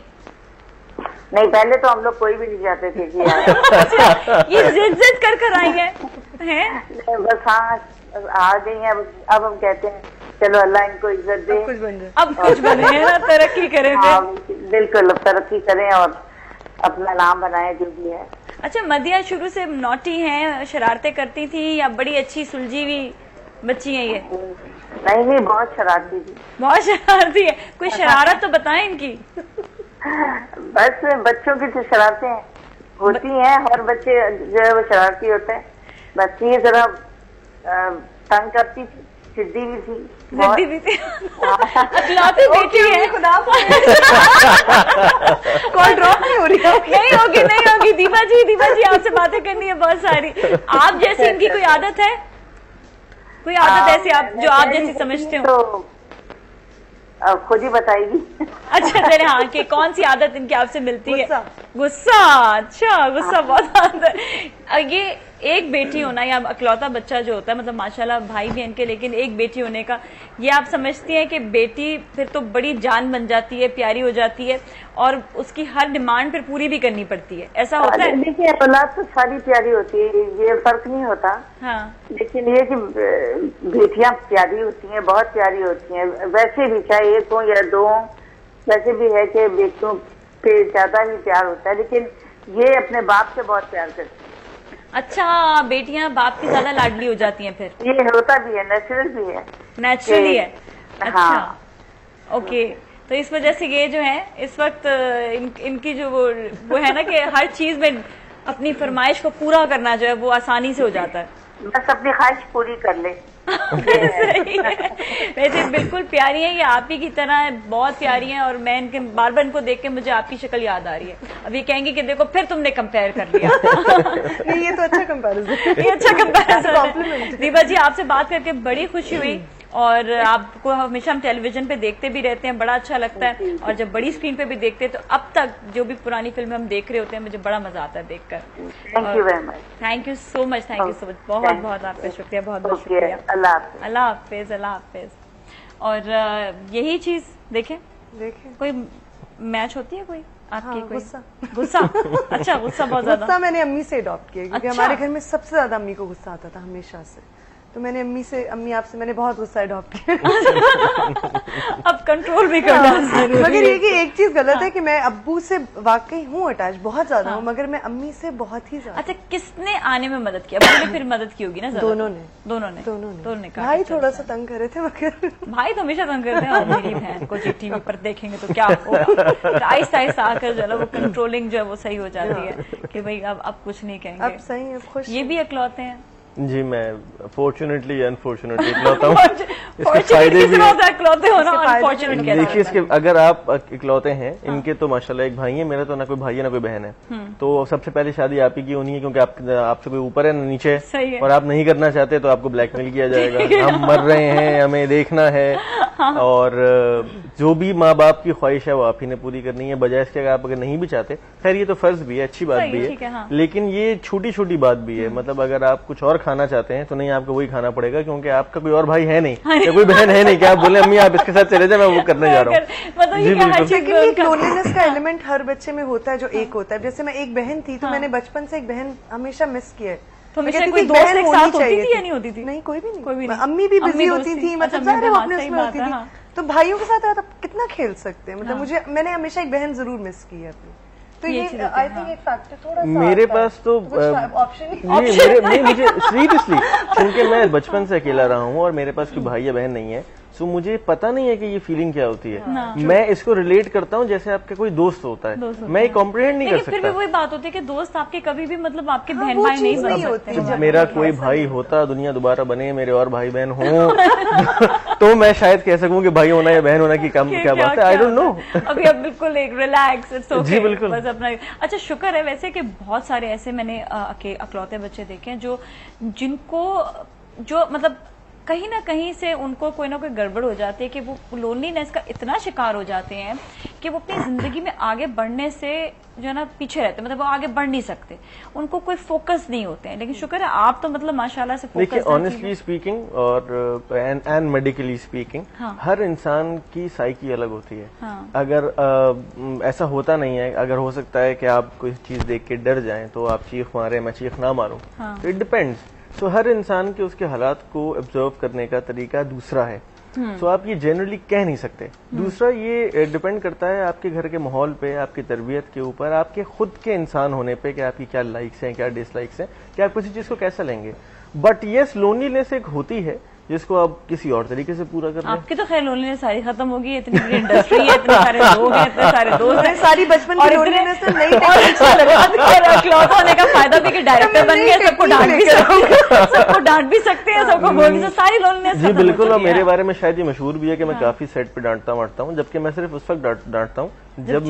नहीं, पहले तो हम लोग कोई भी नहीं चाहते थे कि ये जिद कर आई हैं? बस हाँ आ गई हैं। अब हम कहते हैं चलो अल्लाह इनको इज्जत दे, अब कुछ बने ना, तरक्की करें। बिल्कुल तरक्की करें और अपना नाम बनाए जो भी है। अच्छा, मदिया शुरू से नॉटी हैं, शरारतें करती थी या बड़ी अच्छी सुलझी हुई बच्ची है ये? नहीं, बहुत शरारती थी। बहुत शरारती है? कोई शरारत तो बताएं इनकी। बस बच्चों की तो शरारतें होती हैं, हर बच्चे जो है वो शरारती होते हैं। बस ये जरा तंग करती थी, जिद्दी भी थी। अकलौती बेटी है। कॉल ड्रॉप नहीं हो रही? नहीं होगी दीबा जी आपसे बातें करनी है बहुत सारी। आप जैसी इनकी कोई आदत है? कोई आदत ऐसी आप जो आप जैसी समझते हो? तो खुद ही बताएगी। अच्छा चले, हाँ, कि कौन सी आदत इनकी आपसे मिलती है? गुस्सा। अच्छा, गुस्सा बहुत आता है। ये एक बेटी होना या अकलौता बच्चा जो होता है, मतलब माशाल्लाह भाई भी इनके, लेकिन एक बेटी होने का ये आप समझती हैं कि बेटी फिर तो बड़ी जान बन जाती है, प्यारी हो जाती है और उसकी हर डिमांड फिर पूरी भी करनी पड़ती है, ऐसा होता है? देखिए, औलाद तो सारी प्यारी होती है, ये फर्क नहीं होता। हाँ। लेकिन ये कि बेटियां प्यारी होती हैं, बहुत प्यारी होती हैं। वैसे भी चाहे एक हो या दो हो, वैसे भी है कि बेटियों पे ज्यादा ही प्यार होता है, लेकिन ये अपने बाप से बहुत प्यार करती है। अच्छा, बेटियां बाप की ज्यादा लाडली हो जाती हैं फिर? ये होता भी है, नेचुरल भी है। नेचुरली है? अच्छा। हाँ। ओके, तो इस वजह से ये जो है इस वक्त इनकी जो वो है ना कि हर चीज में अपनी फरमाइश को पूरा करना जो है वो आसानी से हो जाता है। बस अपनी ख्वाहिश पूरी कर ले। सही है। वैसे बिल्कुल प्यारी है, ये आप ही की तरह है, बहुत प्यारी है। और मैं इनके बार बार इनको देख के मुझे आपकी शक्ल याद आ रही है। अब ये कहेंगे कि देखो फिर तुमने कंपेयर कर लिया। नहीं, ये तो अच्छा कंपैरिजन। ये अच्छा कंपैरिजन। दीबा जी, आपसे बात करके बड़ी खुशी हुई और आपको हमेशा हम टेलीविजन पे देखते भी रहते हैं, बड़ा अच्छा लगता है। और जब बड़ी स्क्रीन पे भी देखते हैं तो अब तक जो भी पुरानी फिल्में हम देख रहे होते हैं, मुझे बड़ा मजा आता है देखकर। Thank you very much. Thank you so much. Thank you so much. बहुत बहुत आपका शुक्रिया, बहुत बहुत शुक्रिया। अल्लाह हाफिज। अल्लाह हाफिज। अल्लाह हाफिज। और यही चीज देखें कोई मैच होती है कोई आपकी? हाँ, कोई गुस्सा? अच्छा, गुस्सा बहुत ज्यादा। गुस्सा मैंने अम्मी से अडॉप्ट किया क्योंकि हमारे घर में सबसे ज्यादा अम्मी को गुस्सा आता था हमेशा से। तो मैंने अम्मी आपसे मैंने बहुत गुस्सा अडॉप्ट किया। अब कंट्रोल भी करना जरूरी है। मगर ये कि एक चीज गलत है कि मैं अब्बू से वाकई हूँ अटैच, बहुत ज्यादा हूँ, मगर मैं अम्मी से बहुत ही ज्यादा। अच्छा, किसने आने में मदद की? अब्बू ने फिर मदद की होगी ना? दोनों ने। भाई थोड़ा सा तंग कर रहे थे, मगर भाई तो हमेशा तंग करते हैं। और मेरी बहन को जब टीवी पर देखेंगे तो क्या होगा, आहिस्ता आहिस्ता आकर जो है वो कंट्रोलिंग जो है वो सही हो जाती है कि भाई अब कुछ नहीं कहेंगे, अब सही है, खुश। ये भी इकलौते हैं? जी, मैं फॉर्चुनेटली या अनफॉर्चुनेटली इकलौता हूँ। फायदे भी इकलौते होना, अनफॉर्चुनेट क्या? देखिए, इसके अगर आप इकलौते हैं, इनके तो माशाल्लाह एक भाई है, मेरा तो ना कोई भाई है ना कोई बहन है। तो सबसे पहले शादी आप ही की होनी है क्योंकि आपसे कोई ऊपर है ना नीचे है, और आप नहीं करना चाहते तो आपको ब्लैकमेल किया जाएगा। हम मर रहे हैं, हमें देखना है, और जो भी माँ बाप की ख्वाहिश है वो आप ही ने पूरी करनी है, बजाय इसके आप अगर नहीं भी चाहते। खैर, ये तो फर्ज भी है, अच्छी बात भी है, लेकिन ये छोटी छोटी बात भी है। मतलब अगर आप कुछ और खाना चाहते हैं तो नहीं, आपको वही खाना पड़ेगा क्योंकि आपका कोई और भाई है नहीं या कोई बहन है नहीं कि आप बोले अम्मी आप इसके साथ चले जाए, मैं वो करने जा रहा हूँ। जी बिल्कुल। लोनलीनेस का एलिमेंट हर बच्चे में होता है जो एक होता है। जैसे मैं एक बहन थी तो मैंने बचपन से एक बहन हमेशा मिस की है। तो कोई बहन होती थी या नहीं होती थी? नहीं, कोई भी नहीं। अम्मी भी बिजी होती थी, मतलब सारे अपने उसमें होती थी। तो भाइयों के साथ आप कितना खेल सकते हैं, मतलब मैंने हमेशा एक बहन जरूर मिस की है अपनी, तो ये आई थिंक एक फैक्टर थोड़ा सा मेरे पास तो ऑप्शन नहीं, मुझे सीरियसली, क्योंकि मैं बचपन से अकेला रहा हूँ और मेरे पास कोई भाई या बहन नहीं है, सो मुझे पता नहीं है कि ये फीलिंग क्या होती है। मैं इसको रिलेट करता हूँ जैसे आपका कोई दोस्त होता है, मैं कॉम्प्रिहेंड नहीं कर सकता। फिर भी वही बात होती है कि दोस्त आपके कभी भी मतलब आपके बहन भाई नहीं बन सकते। मेरा कोई भाई होता, दुनिया दोबारा बने, मेरे और भाई बहन हों तो मैं शायद कह सकूं कि भाई होना या बहन होना की क्या बात है, आई डोंट नो। अभी अब बिल्कुल एक रिलैक्स, इट्स ओके, जी बिल्कुल बस अपना। अच्छा, शुक्र है वैसे कि बहुत सारे ऐसे मैंने अकलौते बच्चे देखे हैं जिनको मतलब कहीं ना कहीं से उनको कोई ना कोई गड़बड़ हो जाती है कि वो लोनलीनेस का इतना शिकार हो जाते हैं कि वो अपनी जिंदगी में आगे बढ़ने से जो है ना पीछे रहते हैं, मतलब वो आगे बढ़ नहीं सकते, उनको कोई फोकस नहीं होते हैं। लेकिन शुक्र है आप तो मतलब माशाल्लाह से फोकस। देखिए, ऑनेस्टली स्पीकिंग और एंड मेडिकली स्पीकिंग, हर इंसान की साइकी अलग होती है। अगर ऐसा होता नहीं है, अगर हो सकता है कि आप कोई चीज देख के डर जाएं तो आप चीख मारे, मैं चीख ना मारूं, तो इट डिपेंड्स। तो हर इंसान के उसके हालात को ऑब्जर्व करने का तरीका दूसरा है, तो आप ये जनरली कह नहीं सकते। दूसरा, ये डिपेंड करता है आपके घर के माहौल पे, आपकी तरबियत के ऊपर, आपके खुद के इंसान होने पे कि आपकी क्या लाइक्स हैं, क्या डिसलाइक्स हैं, कि आप किसी चीज को कैसा लेंगे। बट यस, लोनलीनेस एक होती है जिसको आप किसी और तरीके से पूरा कर लें। आपकी तो खैर लोनलीनेस सारी खत्म होगी, इतनी बड़ी इंडस्ट्री है, इतने सारे लोग हैं, इतने सारे दोस्त हैं, सारी बचपन की लोनलीनेस तो नहीं क्लॉथ होने का फायदा भी कि डायरेक्टर बन गए, सबको डांट भी सकते हैं, सबको बोल भी सकते, सारी लोनलीनेस। जी बिल्कुल, और मेरे बारे में शायद ये मशहूर भी है कि मैं काफी सेट पे डांटता वाटता हूँ, जबकि मैं सिर्फ उस वक्त डांटता हूँ जब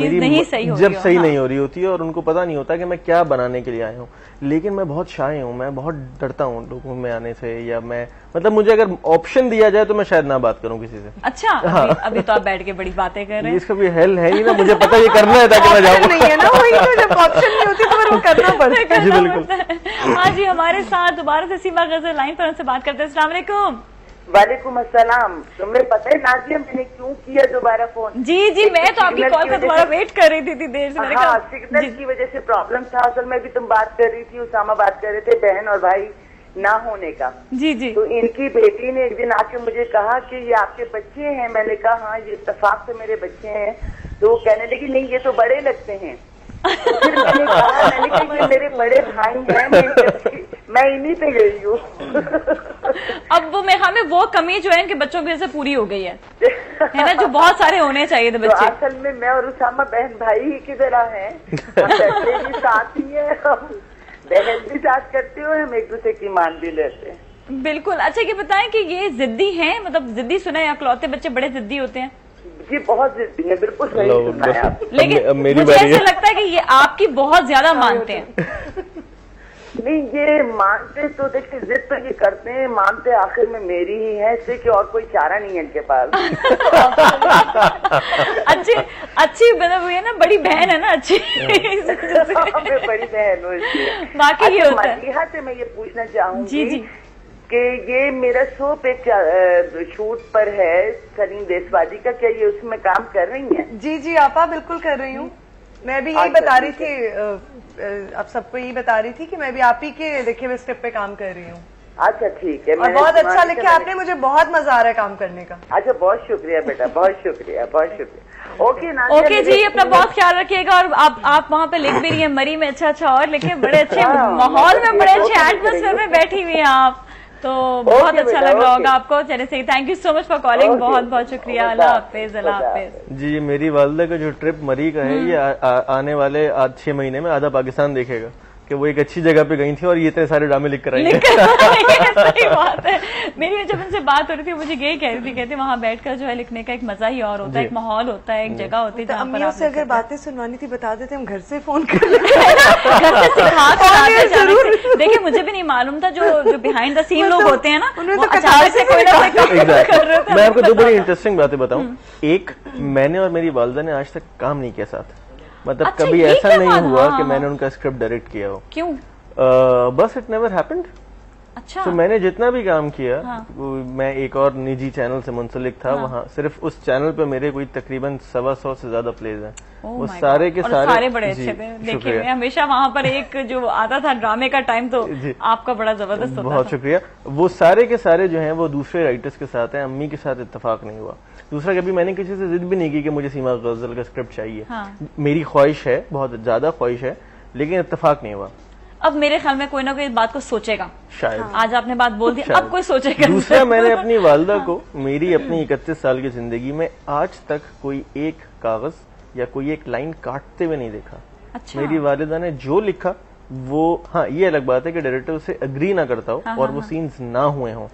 सही नहीं हो रही होती है और उनको पता नहीं होता कि मैं क्या बनाने के लिए आया हूँ। लेकिन मैं बहुत शाय हूँ, मैं बहुत डरता हूँ लोगों में आने से, या मैं मतलब मुझे अगर ऑप्शन दिया जाए तो मैं शायद ना बात करूँ किसी से। अच्छा, अभी तो आप बैठ के बड़ी बातें कर रहे हैं। इसका कोई हेल है नहीं ना, मुझे पता ये करना है ताकि मैं जाऊँ। नहीं है ना, वही तो, जब ऑप्शन नहीं होती तो फिर वो करना पड़ता है। जी बिल्कुल। हाँ जी, हमारे साथ दोबारा से सीमा गजर लाइन पर उनसे बात करते हैं। अस्सलाम वालेकुम। वालेकुम अस्सलाम। तुम्हें पता है नाजिया मैंने क्यों किया दोबारा फोन? जी, मैं तो आपकी कॉल का तुम्हारा वेट कर रही थी देर से। हाँ, सिग्नल की वजह से प्रॉब्लम था। असल में भी तुम बात कर रही थी, उसामा बात कर रहे थे बहन और भाई ना होने का। जी। तो इनकी बेटी ने एक दिन आके मुझे कहा कि ये आपके बच्चे हैं। मैंने कहा हाँ, ये इत्तेफाक से मेरे बच्चे हैं। तो वो कहने लगी नहीं, ये तो बड़े लगते हैं। तो फिर मैंने कहा ये मेरे बड़े भाई हैं, मैं इन्हीं पे गई हूँ। अब वो में वो कमी जो है इनके बच्चों की वजह से पूरी हो गई है ना, जो बहुत सारे होने चाहिए थे बच्चे। तो असल में मैं और उसामा बहन भाई ही की तरह हैं, हम भी साथ ही है, बहन भी साथ करते हो, हम एक दूसरे की मान भी लेते हैं। बिल्कुल। अच्छा, ये बताएं कि ये जिद्दी हैं, मतलब जिद्दी सुना है अकलौते बच्चे बड़े जिद्दी होते हैं? जी बहुत जिद्दी है, बिल्कुल सही सुना है आप। लेकिन मुझे ऐसा लगता है कि ये आपकी बहुत ज्यादा मानते हैं। नहीं, ये मानते तो देखिए, जिद तो ये करते हैं, मानते आखिर में मेरी ही है, इससे कि और कोई चारा नहीं है इनके पास। अच्छी मतलब ये ना, बड़ी बहन है ना, अच्छी। मैं बड़ी बहन हूँ। बाकी ये होता है। मदीहा से मैं ये पूछना चाहूंगी कि ये मेरा सोप एक शूट पर है सलीम देशवादी का, क्या ये उसमें काम कर रही हैं? जी आपा बिल्कुल कर रही हूँ। मैं भी यही बता रही थी, आप सबको यही बता रही थी कि मैं भी आप ही के लिखे हुए स्क्रिप्ट पे काम कर रही हूँ। अच्छा ठीक है। और बहुत अच्छा लिखे आपने, मुझे बहुत मजा आ रहा है काम करने का। अच्छा, बहुत शुक्रिया बेटा, बहुत शुक्रिया, बहुत शुक्रिया। ओके जी, अपना बहुत ख्याल रखिएगा। और आप वहाँ पे लिख भी रही है मरी में अच्छा और लिखे, बड़े अच्छे माहौल में, बड़े अच्छे एटमोस्फेयर में बैठी हुई हैं आप, तो बहुत अच्छा लग रहा होगा आपको। चलिए सही, thank you so much for calling, बहुत बहुत शुक्रिया। अल्लाह हाफिज। अल्लाह हाफिज। जी, मेरी वालिदा का जो ट्रिप मरी का है, ये आने वाले 6 महीने में आधा पाकिस्तान देखेगा कि वो एक अच्छी जगह पे गई थी और ये इतने सारे ड्रामे लिख कर आई है। सही बात है। मेरी जब उनसे बात हो रही थी, मुझे यही कह रही थी, कहते वहाँ बैठकर जो है लिखने का एक मजा ही और होता है, एक माहौल होता है, एक जगह होती है जहाँ पर आप से अगर बातें सुनवानी थी बता देते, हम घर से फोन कर देखिए, मुझे भी नहीं मालूम था, जो बिहाइंड द सीन लोग होते हैं ना, अचानक से कोई ना कोई कर रहे थे। मैं आपको 2 बड़ी इंटरेस्टिंग बातें बताऊं। एक, मैंने और मेरी वालिदा ने आज तक काम नहीं किया साथ, मतलब अच्छा, कभी ऐसा नहीं हुआ कि मैंने उनका स्क्रिप्ट डायरेक्ट किया हो। क्यों? बस इट नेवर हैपेंड। अच्छा। तो मैंने जितना भी काम किया, मैं एक और निजी चैनल से मुंसलिक था, वहाँ सिर्फ उस चैनल पे मेरे कोई तकरीबन 125 से ज्यादा प्लेज हैं। वो सारे के सारे बड़े अच्छे थे। देखिए मैं हमेशा वहाँ पर एक जो आता था ड्रामे का टाइम, तो आपका बड़ा जबरदस्त होता था। बहुत शुक्रिया। वो सारे के सारे जो हैं वो दूसरे राइटर्स के साथ हैं, अम्मी के साथ इत्तेफाक नहीं हुआ। दूसरा, कभी मैंने किसी से जिद भी नहीं की कि मुझे सीमा गजल का स्क्रिप्ट चाहिए। मेरी ख्वाहिश है, बहुत ज्यादा ख्वाहिश है, लेकिन इत्तेफाक नहीं हुआ। अब मेरे ख्याल में कोई ना कोई इस बात को सोचेगा शायद। आज आपने बात बोल दी, अब कोई सोचेगा। दूसरा, मैंने अपनी वालिदा को मेरी अपनी 31 साल की जिंदगी में आज तक कोई एक कागज या कोई एक लाइन काटते हुए नहीं देखा। अच्छा। मेरी वालिदा ने जो लिखा वो, हाँ ये अलग बात है कि डायरेक्टर उससे अग्री ना करता हो और वो सीन्स ना हुए हों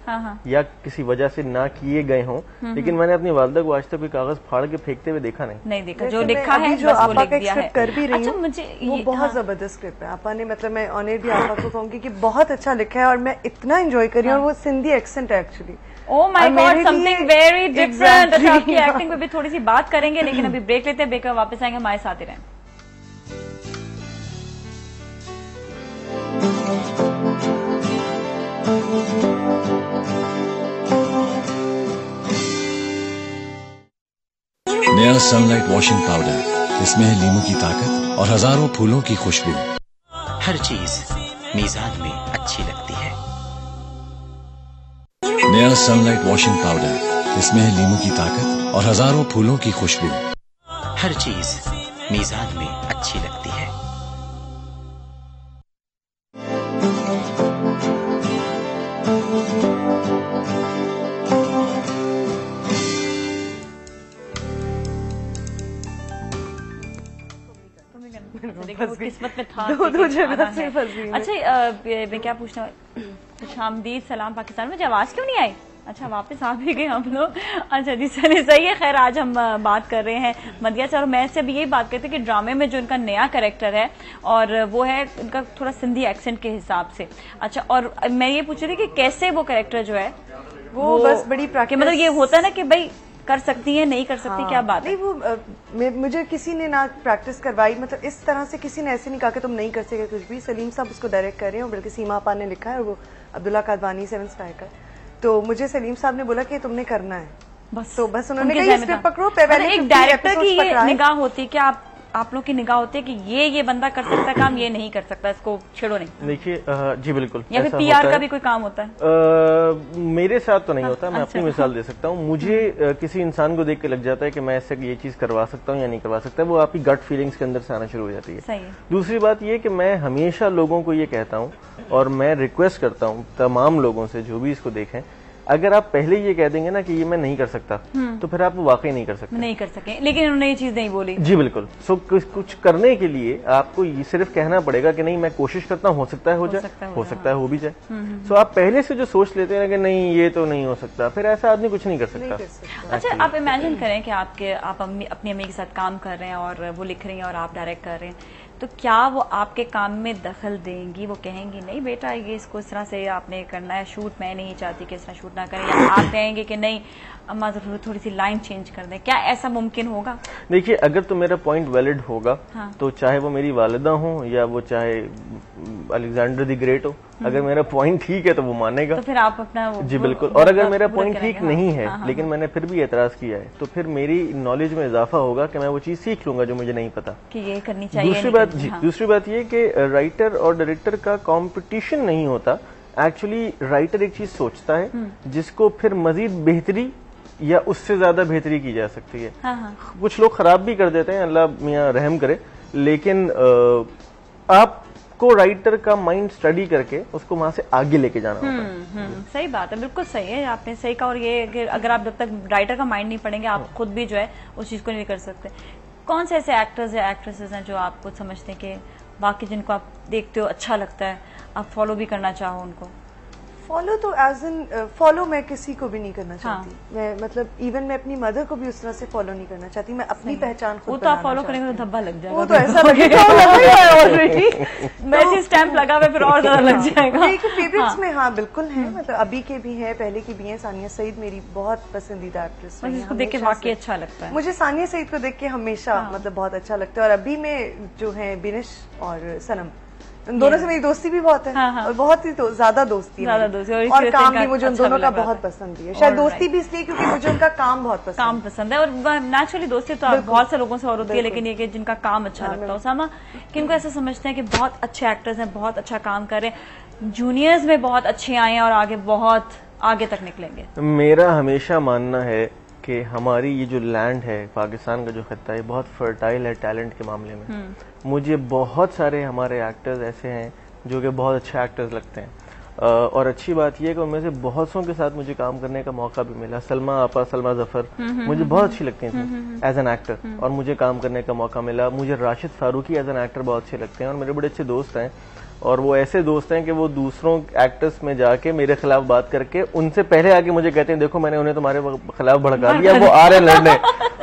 या किसी वजह से ना किए गए हों, लेकिन मैंने अपनी वालिदा को आज तक कोई कागज फाड़ के फेंकते हुए देखा नहीं देखा। जो लिखा है जो आपा का स्क्रिप्ट कर भी रही हूँ, मुझे वो बहुत जबरदस्त स्क्रिप्ट है। आपा ने, मतलब मैं ऑनर भी आपा को कहूंगी कि बहुत अच्छा लिखा है और मैं इतना एंजॉय कर रही हूँ। और वो सिंधी एक्सेंट है actually. Oh my God, something very different. अच्छा, आपकी एक्टिंग पे भी थोड़ी सी बात करेंगे, लेकिन अभी ब्रेक लेते हैं। ब्रेक में वापस आएंगे, हमारे साथ ही रहें। नया सनलाइट वॉशिंग पाउडर, इसमें है लीमू की ताकत और हजारों फूलों की खुशबू। हर चीज मीजान में अच्छी लगती है। नया सनलाइट वॉशिंग पाउडर, इसमें है लीमू की ताकत और हजारों फूलों की खुशबू। हर चीज मीजान में अच्छी लगती है। किस्मत में था। दो जगह से फंसी। अच्छा, मैं क्या पूछना, खुशामदीद सलाम पाकिस्तान। मुझे आवाज क्यों नहीं आई? अच्छा, वापस आ भी गए हम लोग। अच्छा जी, चलिए सही है। खैर, आज हम बात कर रहे हैं मदिया से, और मैं से भी यही बात करती कि ड्रामे में जो इनका नया कैरेक्टर है और वो है इनका थोड़ा सिंधी एक्सेंट के हिसाब से। अच्छा, और मैं ये पूछ रही थी कि कैसे वो कैरेक्टर जो है वो बस बड़ी प्रैक्टिस, मतलब ये होता है ना कि भाई कर सकती है, नहीं कर सकती, क्या बात है? नहीं, वो मुझे किसी ने ना प्रैक्टिस करवाई, मतलब इस तरह से किसी ने ऐसे नहीं कहा कि तुम नहीं कर सके कुछ भी। सलीम साहब उसको डायरेक्ट कर रहे हैं और बल्कि सीमा आपा ने लिखा है और वो अब्दुल्ला कादवानी 7 स्टार का। तो मुझे सलीम साहब ने बोला कि तुमने करना है बस। तो बस उन्होंने कहा स्क्रिप्ट पकड़ो। एक डायरेक्टर की ये निगाह होती है कि आप लोग की निगाह होती है कि ये बंदा कर सकता है काम, ये नहीं कर सकता, इसको छेड़ो नहीं। देखिए, जी बिल्कुल। या फिर पीआर का भी कोई काम होता है? मेरे साथ तो नहीं होता। मैं अपनी मिसाल दे सकता हूँ। मुझे किसी इंसान को देख के लग जाता है कि मैं इससे ये चीज करवा सकता हूँ या नहीं करवा सकता। वो आपकी गट फीलिंग्स के अंदर से आना शुरू हो जाती है। सही है। दूसरी बात ये कि मैं हमेशा लोगों को ये कहता हूँ और मैं रिक्वेस्ट करता हूँ तमाम लोगों से जो भी इसको देखें, अगर आप पहले ये कह देंगे ना कि ये मैं नहीं कर सकता, तो फिर आप वाकई नहीं कर सकते। नहीं कर सके, लेकिन उन्होंने ये चीज नहीं बोली। जी बिल्कुल। सो कुछ करने के लिए आपको ये सिर्फ कहना पड़ेगा कि नहीं, मैं कोशिश करता हूँ, हो सकता है हो जाए, हो सकता है हो भी जाए। सो आप पहले से जो सोच लेते हैं ना कि नहीं ये तो नहीं हो सकता, फिर ऐसा आदमी कुछ नहीं कर सकता। अच्छा, आप इमेजिन करें कि आप अपनी अम्मी के साथ काम कर रहे हैं और वो लिख रही हैं और आप डायरेक्ट कर रहे हैं, तो क्या वो आपके काम में दखल देंगी? वो कहेंगी नहीं बेटा ये इसको इस तरह से आपने करना है, शूट मैं नहीं चाहती कि इस तरह शूट ना करें, या आप कहेंगे कि नहीं अम्मा जरूर थोड़ी सी लाइन चेंज कर दें? क्या ऐसा मुमकिन होगा? देखिए, अगर तो मेरा पॉइंट वैलिड होगा, तो चाहे वो मेरी वालिदा हो या वो चाहे अलेक्जेंडर द ग्रेट हो, अगर मेरा पॉइंट ठीक है तो वो मानेगा। तो फिर आप अपना जी बिल्कुल। और अगर मेरा पॉइंट ठीक नहीं है लेकिन मैंने फिर भी एतराज किया है, तो फिर मेरी नॉलेज में इजाफा होगा कि मैं वो चीज सीख लूंगा जो मुझे नहीं पता कि ये करनी चाहिए। दूसरी बात ये कि राइटर और डायरेक्टर का कंपटीशन नहीं होता। एक्चुअली राइटर एक चीज सोचता है जिसको फिर मजीद बेहतरी या उससे ज्यादा बेहतरी की जा सकती है। कुछ लोग खराब भी कर देते हैं, अल्लाह मियां रहम करे, लेकिन आपको राइटर का माइंड स्टडी करके उसको वहां से आगे लेके जाना होता है। सही बात है, बिल्कुल सही है, आपने सही कहा। और ये कि अगर आप जब तक राइटर का माइंड नहीं पढ़ेंगे, आप खुद भी जो है उस चीज को नहीं कर सकते। कौन से ऐसे एक्टर्स या एक्ट्रेसेस हैं जो आप खुद समझते हैं कि बाकी जिनको आप देखते हो अच्छा लगता है, आप फॉलो भी करना चाहो उनको? फॉलो तो एज इन फॉलो मैं किसी को भी नहीं करना चाहती। मैं मतलब इवन मैं अपनी मदर को भी उस तरह से फॉलो नहीं करना चाहती। मैं अपनी पहचान खुद वो तो आप फॉलो करेंगे तो धब्बा लग जाएगा। वो तो ऐसा लगेगा ऑलरेडी मैसेज स्टैंप लगा हुआ फिर और ज्यादा लग जाएगा। फेवरेट्स में हाँ बिल्कुल है, मतलब अभी के भी हैं, पहले की भी हैं। सानिया सईद मेरी बहुत पसंदीदा एक्ट्रेस है, इसको देख के वाकई अच्छा लगता है मुझे। सानिया सईद को देख के हमेशा मतलब बहुत अच्छा लगता है। और अभी में जो है बिनिश और सनम, दोनों से मेरी दोस्ती भी बहुत है। हाँ। और बहुत ही ज्यादा दोस्ती है और काम भी मुझे उन दोनों का बहुत पसंद है। शायद दोस्ती भी इसलिए क्योंकि मुझे उनका काम बहुत पसंद है। और नेचुरली दोस्ती तो बहुत से लोगों से और होती है, लेकिन ये कि जिनका काम अच्छा लगता है। उसामा, किनको ऐसा समझते हैं कि बहुत अच्छे एक्टर्स हैं, बहुत अच्छा काम कर रहे हैं, जूनियर्स में बहुत अच्छे आए हैं और आगे बहुत आगे तक निकलेंगे? मेरा हमेशा मानना है कि हमारी ये जो लैंड है, पाकिस्तान का जो खत्ता है, बहुत फर्टाइल है टैलेंट के मामले में। मुझे बहुत सारे हमारे एक्टर्स ऐसे हैं जो कि बहुत अच्छे एक्टर्स लगते हैं और अच्छी बात यह है कि उनमें से बहुत सौ के साथ मुझे काम करने का मौका भी मिला। सलमा जफर मुझे बहुत अच्छी लगती थी एज एन एक्टर और मुझे काम करने का मौका मिला। मुझे Rashid Farooqui as an actor बहुत अच्छे लगते हैं और मेरे बड़े अच्छे दोस्त हैं और वो ऐसे दोस्त हैं कि वो दूसरों एक्टर्स में जाके मेरे खिलाफ बात करके उनसे पहले आके मुझे कहते हैं देखो मैंने उन्हें तुम्हारे खिलाफ भड़का दिया, वो आ रहे हैं लड़ने।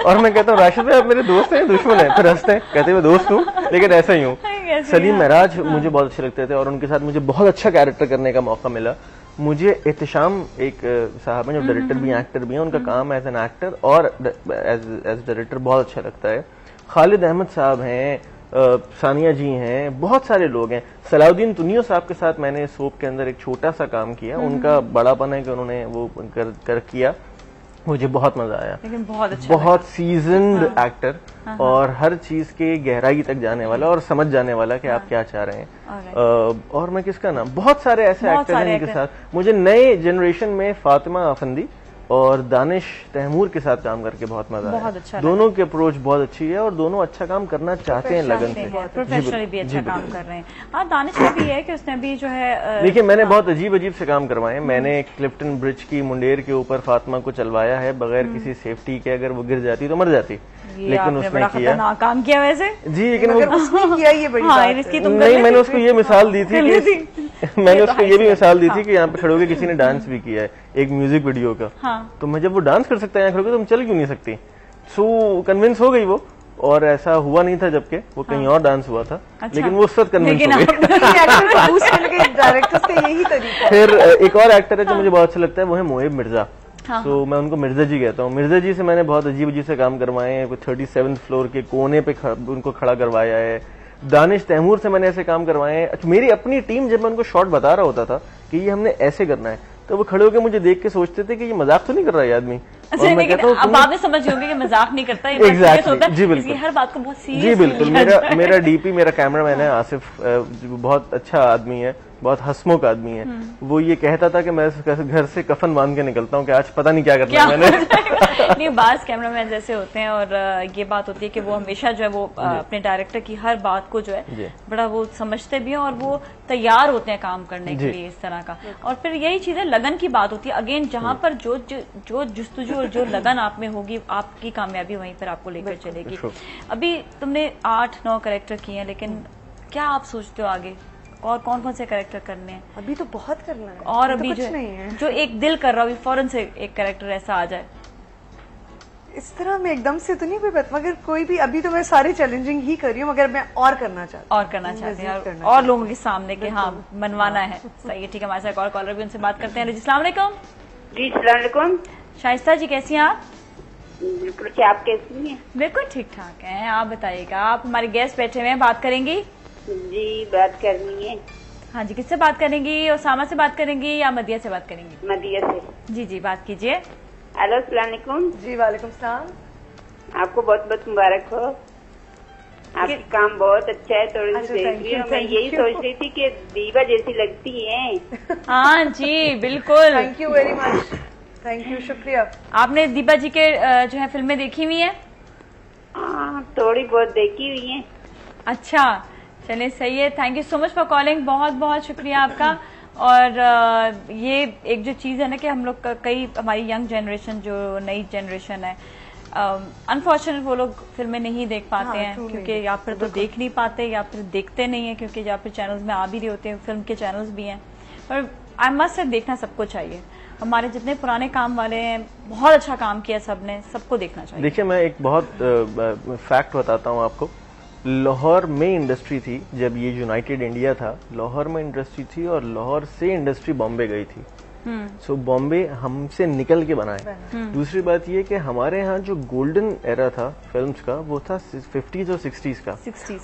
और मैं कहता हूँ राशिद भाई आप मेरे दोस्त हैं दुश्मन है? फिर हंसते हैं, कहते हैं मैं दोस्त हूँ लेकिन ऐसा ही हूँ। सलीम महराज मुझे बहुत अच्छे लगते थे और उनके साथ मुझे बहुत अच्छा कैरेक्टर करने का मौका मिला। मुझे एहतशाम एक साहब हैं जो डायरेक्टर भी हैं एक्टर भी हैं, उनका काम एज एन एक्टर और एज डायरेक्टर बहुत अच्छा लगता है। खालिद अहमद साहब हैं, सानिया जी हैं, बहुत सारे लोग हैं। सलाउद्दीन तुनियो साहब के साथ मैंने सोप के अंदर एक छोटा सा काम किया, उनका बड़ापन है कि उन्होंने वो कर किया, मुझे बहुत मजा आया। लेकिन बहुत अच्छा, बहुत सीजन्ड एक्टर और हर चीज के गहराई तक जाने वाला और समझ जाने वाला कि आप क्या चाह रहे हैं। और मैं किसका नाम, बहुत सारे ऐसे एक्टर हैं जिनके साथ मुझे नए जनरेशन में फातिमा अफंदी और दानिश तैमूर के साथ काम करके बहुत मजा आया। अच्छा दोनों की अप्रोच बहुत अच्छी है और दोनों अच्छा काम करना चाहते हैं लगन से, प्रोफेशनली भी अच्छा काम कर रहे हैं। हाँ, दानिश का भी है कि उसने भी जो है देखिए मैंने बहुत अजीब अजीब से काम करवाए। मैंने क्लिफ्टन ब्रिज की मुंडेर के ऊपर फातिमा को चलवाया है बगैर किसी सेफ्टी के, अगर वो गिर जाती तो मर जाती, लेकिन उसने किया काम किया वैसे जी। लेकिन उसने किया ये बड़ी बात है। नहीं, मैंने उसको ये मिसाल दी थी मैंने उसको ये भी मिसाल दी थी कि यहाँ पे खड़े होकर किसी ने डांस भी किया है एक म्यूजिक वीडियो का। तो मैं जब वो डांस कर सकता है यहाँ खड़े होकर तो चल क्यों नहीं सकती? सो कन्विंस हो गई वो, और ऐसा हुआ नहीं था जबकि वो कहीं और डांस हुआ था। लेकिन वो उस वक्त कन्विंस हो गई। फिर एक और एक्टर है जो मुझे बहुत अच्छा लगता है, वो है मोएब मिर्जा। तो मैं उनको मिर्जा जी कहता हूँ। मिर्जा जी से मैंने बहुत अजीब अजीब से काम करवाए हैं। 37th फ्लोर के कोने पे उनको खड़ा करवाया है। दानिश तैमूर से मैंने ऐसे काम करवाए हैं। मेरी अपनी टीम जब मैं उनको शॉट बता रहा होता था कि ये हमने ऐसे करना है, तो वो खड़े होकर मुझे देख के सोचते थे कि ये मजाक तो नहीं कर रहा है आदमी। अच्छा, और मैं कहता हूँ अब आप भी समझ होंगे कि मजाक नहीं करता, एग्जैक्टली जी बिल्कुल, हर बात को बहुत सीरियस। जी बिल्कुल, मेरा डीपी मेरा कैमरामैन है आसिफ, बहुत अच्छा आदमी है, बहुत हंसमुख आदमी है। वो ये कहता था कि मैं घर से कफन बांध के निकलता हूँ कि आज पता नहीं क्या करना है मैंने। नहीं, बास कैमरामैन जैसे होते हैं और ये बात होती है कि वो हमेशा जो है वो अपने डायरेक्टर की हर बात को जो है बड़ा वो समझते भी हैं और वो तैयार होते हैं काम करने के लिए इस तरह का। और फिर यही चीजें लगन की बात होती है। अगेन जहाँ पर जो जुस्तजू और जो लगन आप में होगी, आपकी कामयाबी वहीं पर आपको लेकर चलेगी। अभी तुमने 8-9 कैरेक्टर किए हैं, लेकिन क्या आप सोचते हो आगे और कौन कौन से कैरेक्टर करने हैं? अभी तो बहुत करना है और अभी तो जो एक दिल कर रहा हो फौरन से एक कैरेक्टर ऐसा आ जाए। इस तरह मैं एकदम से तो नहीं कोई बात, मगर कोई भी अभी तो मैं सारे चैलेंजिंग ही कर रही हूँ, मगर मैं और करना चाहती हूँ और लोगों के सामने के हाँ मनवाना है। सही है, ठीक है। हमारे साथ और कॉलर भी, उनसे बात करते हैं। अस्सलाम वालेकुम। जी अस्सलाम वालेकुम। शाइस्ता जी कैसी हैं आप? बिल्कुल, क्या आप कैसी हैं? बिल्कुल ठीक ठाक हैं। आप बताइएगा, आप हमारे गेस्ट बैठे हुए हैं, बात करेंगी? जी बात करनी है। हाँ जी, किससे बात करेंगी? उसामा से बात करेंगी या मदिया से बात करेंगी? मदिया से। जी जी, बात कीजिए। हेलो, अस्सलाम वालेकुम। जी वालेकुम सलाम। आपको बहुत बहुत मुबारक हो, आपका काम बहुत अच्छा है। थोड़ी सी देख रही हूँ, मैं यही सोच रही थी कि दीवा जैसी लगती हैं। हाँ जी बिल्कुल, thank you very much, thank you, शुक्रिया। आपने दीपा जी के जो है फिल्में देखी हुई हैं? हाँ, थोड़ी बहुत देखी हुई हैं। अच्छा, चलिए सही है। Thank you so much for calling, बहुत बहुत शुक्रिया आपका। और ये एक जो चीज़ है ना कि हम लोग कई हमारी यंग जनरेशन जो नई जनरेशन है, अनफॉर्चुनेट वो लोग फिल्में नहीं देख पाते हैं क्योंकि या फिर तो देख नहीं पाते या फिर देखते नहीं है, क्योंकि या फिर चैनल्स में आ भी रही होते हैं, फिल्म के चैनल्स भी हैं। पर आई मस्ट से देखना सबको चाहिए। हमारे जितने पुराने काम वाले हैं, बहुत अच्छा काम किया सबने, सबको देखना चाहिए। देखिए, मैं एक बहुत फैक्ट बताता हूँ आपको। लाहौर में इंडस्ट्री थी जब ये यूनाइटेड इंडिया था, लाहौर में इंडस्ट्री थी और लाहौर से इंडस्ट्री बॉम्बे गई थी। सो बॉम्बे हमसे निकल के बना है। दूसरी बात ये कि हमारे यहाँ जो गोल्डन एरा था फिल्म्स का वो था 50s और 60s का।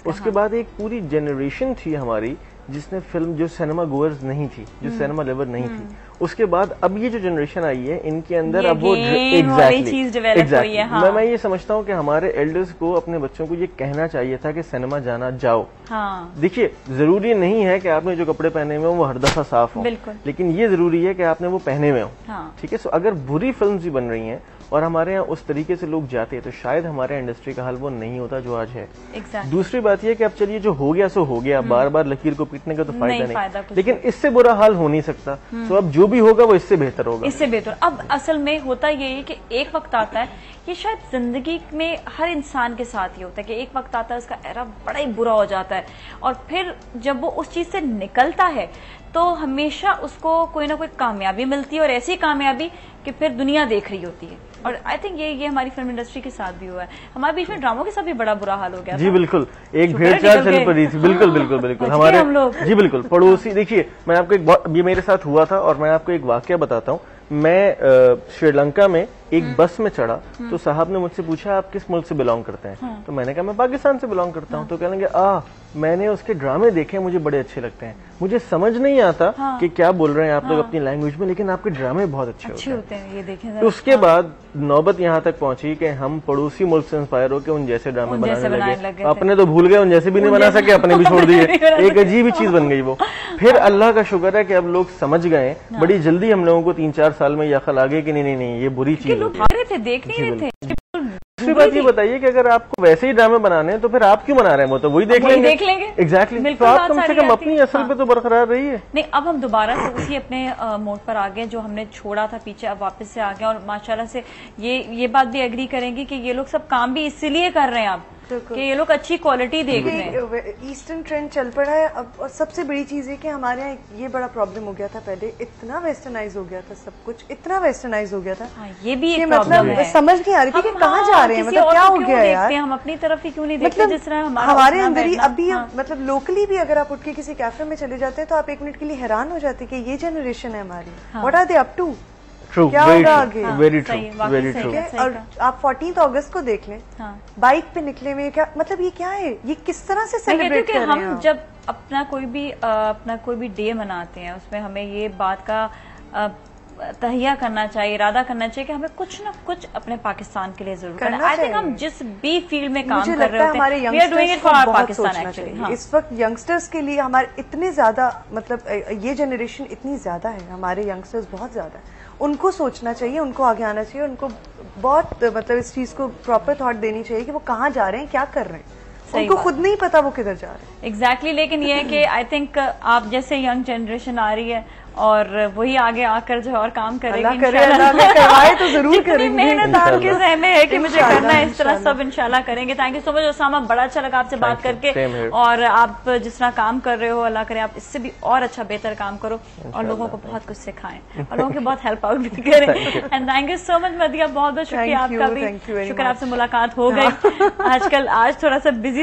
उसके बाद एक पूरी जनरेशन थी हमारी जिसने फिल्म, जो सिनेमा गोअर्स नहीं थी, जो सिनेमा लवर नहीं थी। उसके बाद अब ये जो जनरेशन आई है इनके अंदर अब वो एग्जैक्टली मैं ये समझता हूँ कि हमारे एल्डर्स को अपने बच्चों को ये कहना चाहिए था कि सिनेमा जाना जाओ। देखिए जरूरी नहीं है कि आपने जो कपड़े पहने हुए हो वो हर दफा साफ हो, लेकिन ये जरूरी है कि आपने वो पहने हुए हो। ठीक है, सो अगर बुरी फिल्म भी बन रही हैं और हमारे यहाँ उस तरीके से लोग जाते हैं तो शायद हमारे इंडस्ट्री का हाल वो नहीं होता जो आज है। दूसरी बात यह कि अब चलिए जो हो गया सो हो गया, बार बार लकीर को पीटने का तो फायदा नहीं, लेकिन इससे बुरा हाल हो नहीं सकता। तो अब जो भी होगा वो इससे बेहतर होगा, इससे बेहतर। अब असल में होता ये है कि एक वक्त आता है, ये शायद जिंदगी में हर इंसान के साथ ही होता है कि एक वक्त आता है उसका एरा बड़ा ही बुरा हो जाता है और फिर जब वो उस चीज से निकलता है तो हमेशा उसको कोई ना कोई कामयाबी मिलती है और ऐसी कामयाबी कि फिर दुनिया देख रही होती है। और आई थिंक ये हमारी फिल्म इंडस्ट्री के साथ भी हुआ है। हमारे बीच में ड्रामों के साथ भी बड़ा बुरा हाल हो गया। जी बिल्कुल, एक भेड़चाल चल पड़ी थी। बिल्कुल बिल्कुल बिल्कुल हमारे जी बिल्कुल पड़ोसी। देखिए मैं आपको ये मेरे साथ हुआ था और मैं आपको एक वाकया बताता हूँ। मैं श्रीलंका में एक बस में चढ़ा तो साहब ने मुझसे पूछा आप किस मुल्क से बिलोंग करते हैं? तो मैंने कहा मैं पाकिस्तान से बिलोंग करता हूँ। तो कहेंगे मैंने उसके ड्रामे देखे, मुझे बड़े अच्छे लगते हैं। मुझे समझ नहीं आता कि क्या बोल रहे हैं आप लोग अपनी लैंग्वेज में, लेकिन आपके ड्रामे बहुत अच्छे होते हैं। ये देखें। तो उसके बाद नौबत यहाँ तक पहुंची कि हम पड़ोसी मुल्क से इंस्पायर होकर उन जैसे ड्रामे बनाने लगे। अपने तो भूल गए, उन जैसे भी नहीं बना सके, अपने भी छोड़ दिए। एक अजीब ही चीज बन गई वो। फिर अल्लाह का शुक्र है कि अब लोग समझ गए, बड़ी जल्दी हम लोगों को 3-4 साल में अकल आ गई कि नहीं ये बुरी चीज है। दूसरी बात ये बताइए कि अगर आपको वैसे ही ड्रामे बनाने हैं तो फिर आप क्यों बना रहे हैं? वो तो वही देख लेंगे। एग्जैक्टली। तो आप कम से कम अपनी असल पे तो बरकरार रही है। नहीं, अब हम दोबारा से उसी अपने मोड पर आ गए जो हमने छोड़ा था पीछे, अब वापस से आ गए। और माशाल्लाह से ये बात भी एग्री करेंगे कि ये लोग सब काम भी इसीलिए कर रहे हैं अब कि ये लोग अच्छी क्वालिटी देख रहे हैं। ईस्टर्न ट्रेंड चल पड़ा है अब। और सबसे बड़ी चीज है कि हमारे यहाँ ये बड़ा प्रॉब्लम हो गया था पहले, इतना वेस्टर्नाइज हो गया था सब कुछ, इतना वेस्टर्नाइज हो गया था। ये भी एक मतलब समझ नहीं आ रही थी कि कहाँ जा रहे हैं, मतलब क्या हो गया यार। हम अपनी तरफ ही क्यों नहीं देखते जिस तरह हमारे अंदर ही अभी मतलब लोकली भी अगर आप उठ के किसी कैफे में चले जाते हैं तो आप 1 मिनट के लिए हैरान हो जाते हैं कि ये जनरेशन है हमारी, what are they up to, क्या होगा आगे। Very true, very true. और आप 14 अगस्त को देख लें, बाइक पे निकले हुए, क्या मतलब ये क्या है, ये किस तरह से सेलिब्रेट कर रहे हैं? हम जब अपना कोई भी डे मनाते हैं उसमें हमें ये बात का तहिया करना चाहिए, इरादा करना चाहिए कि हमें कुछ ना कुछ अपने पाकिस्तान के लिए जरूर करना है। आई थिंक हम जिस भी फील्ड में काम कर रहे होते हैं, we are doing it for our Pakistan actually. इस वक्त यंगस्टर्स के लिए हमारे इतने ज्यादा, मतलब ये जनरेशन इतनी ज्यादा है, हमारे यंगस्टर्स बहुत ज्यादा है, उनको सोचना चाहिए, उनको आगे आना चाहिए, उनको बहुत मतलब इस चीज को प्रॉपर थॉट देनी चाहिए कि वो कहाँ जा रहे हैं, क्या कर रहे हैं। उनको खुद नहीं पता वो किधर जा रहे हैं। एग्जैक्टली। लेकिन ये है कि आई थिंक आप जैसे यंग जनरेशन आ रही है और वही आगे आकर जो और काम करेगी, करवाए तो जरूर करेंगे। मेहनत आपके सहमे है कि मुझे करना है, इस तरह सब इंशाल्लाह करेंगे। Thank you so much Usama, बड़ा अच्छा लगा आपसे बात करके। और आप जिस तरह काम कर रहे हो, अल्लाह करे आप इससे भी और अच्छा बेहतर काम करो और लोगों को बहुत कुछ सिखाएं और लोगों की बहुत हेल्प आउट भी करें। And thank you so much मदिया, बहुत बहुत शुक्रिया आपका भी। शुक्र आपसे मुलाकात हो गई। आज थोड़ा सा बिजी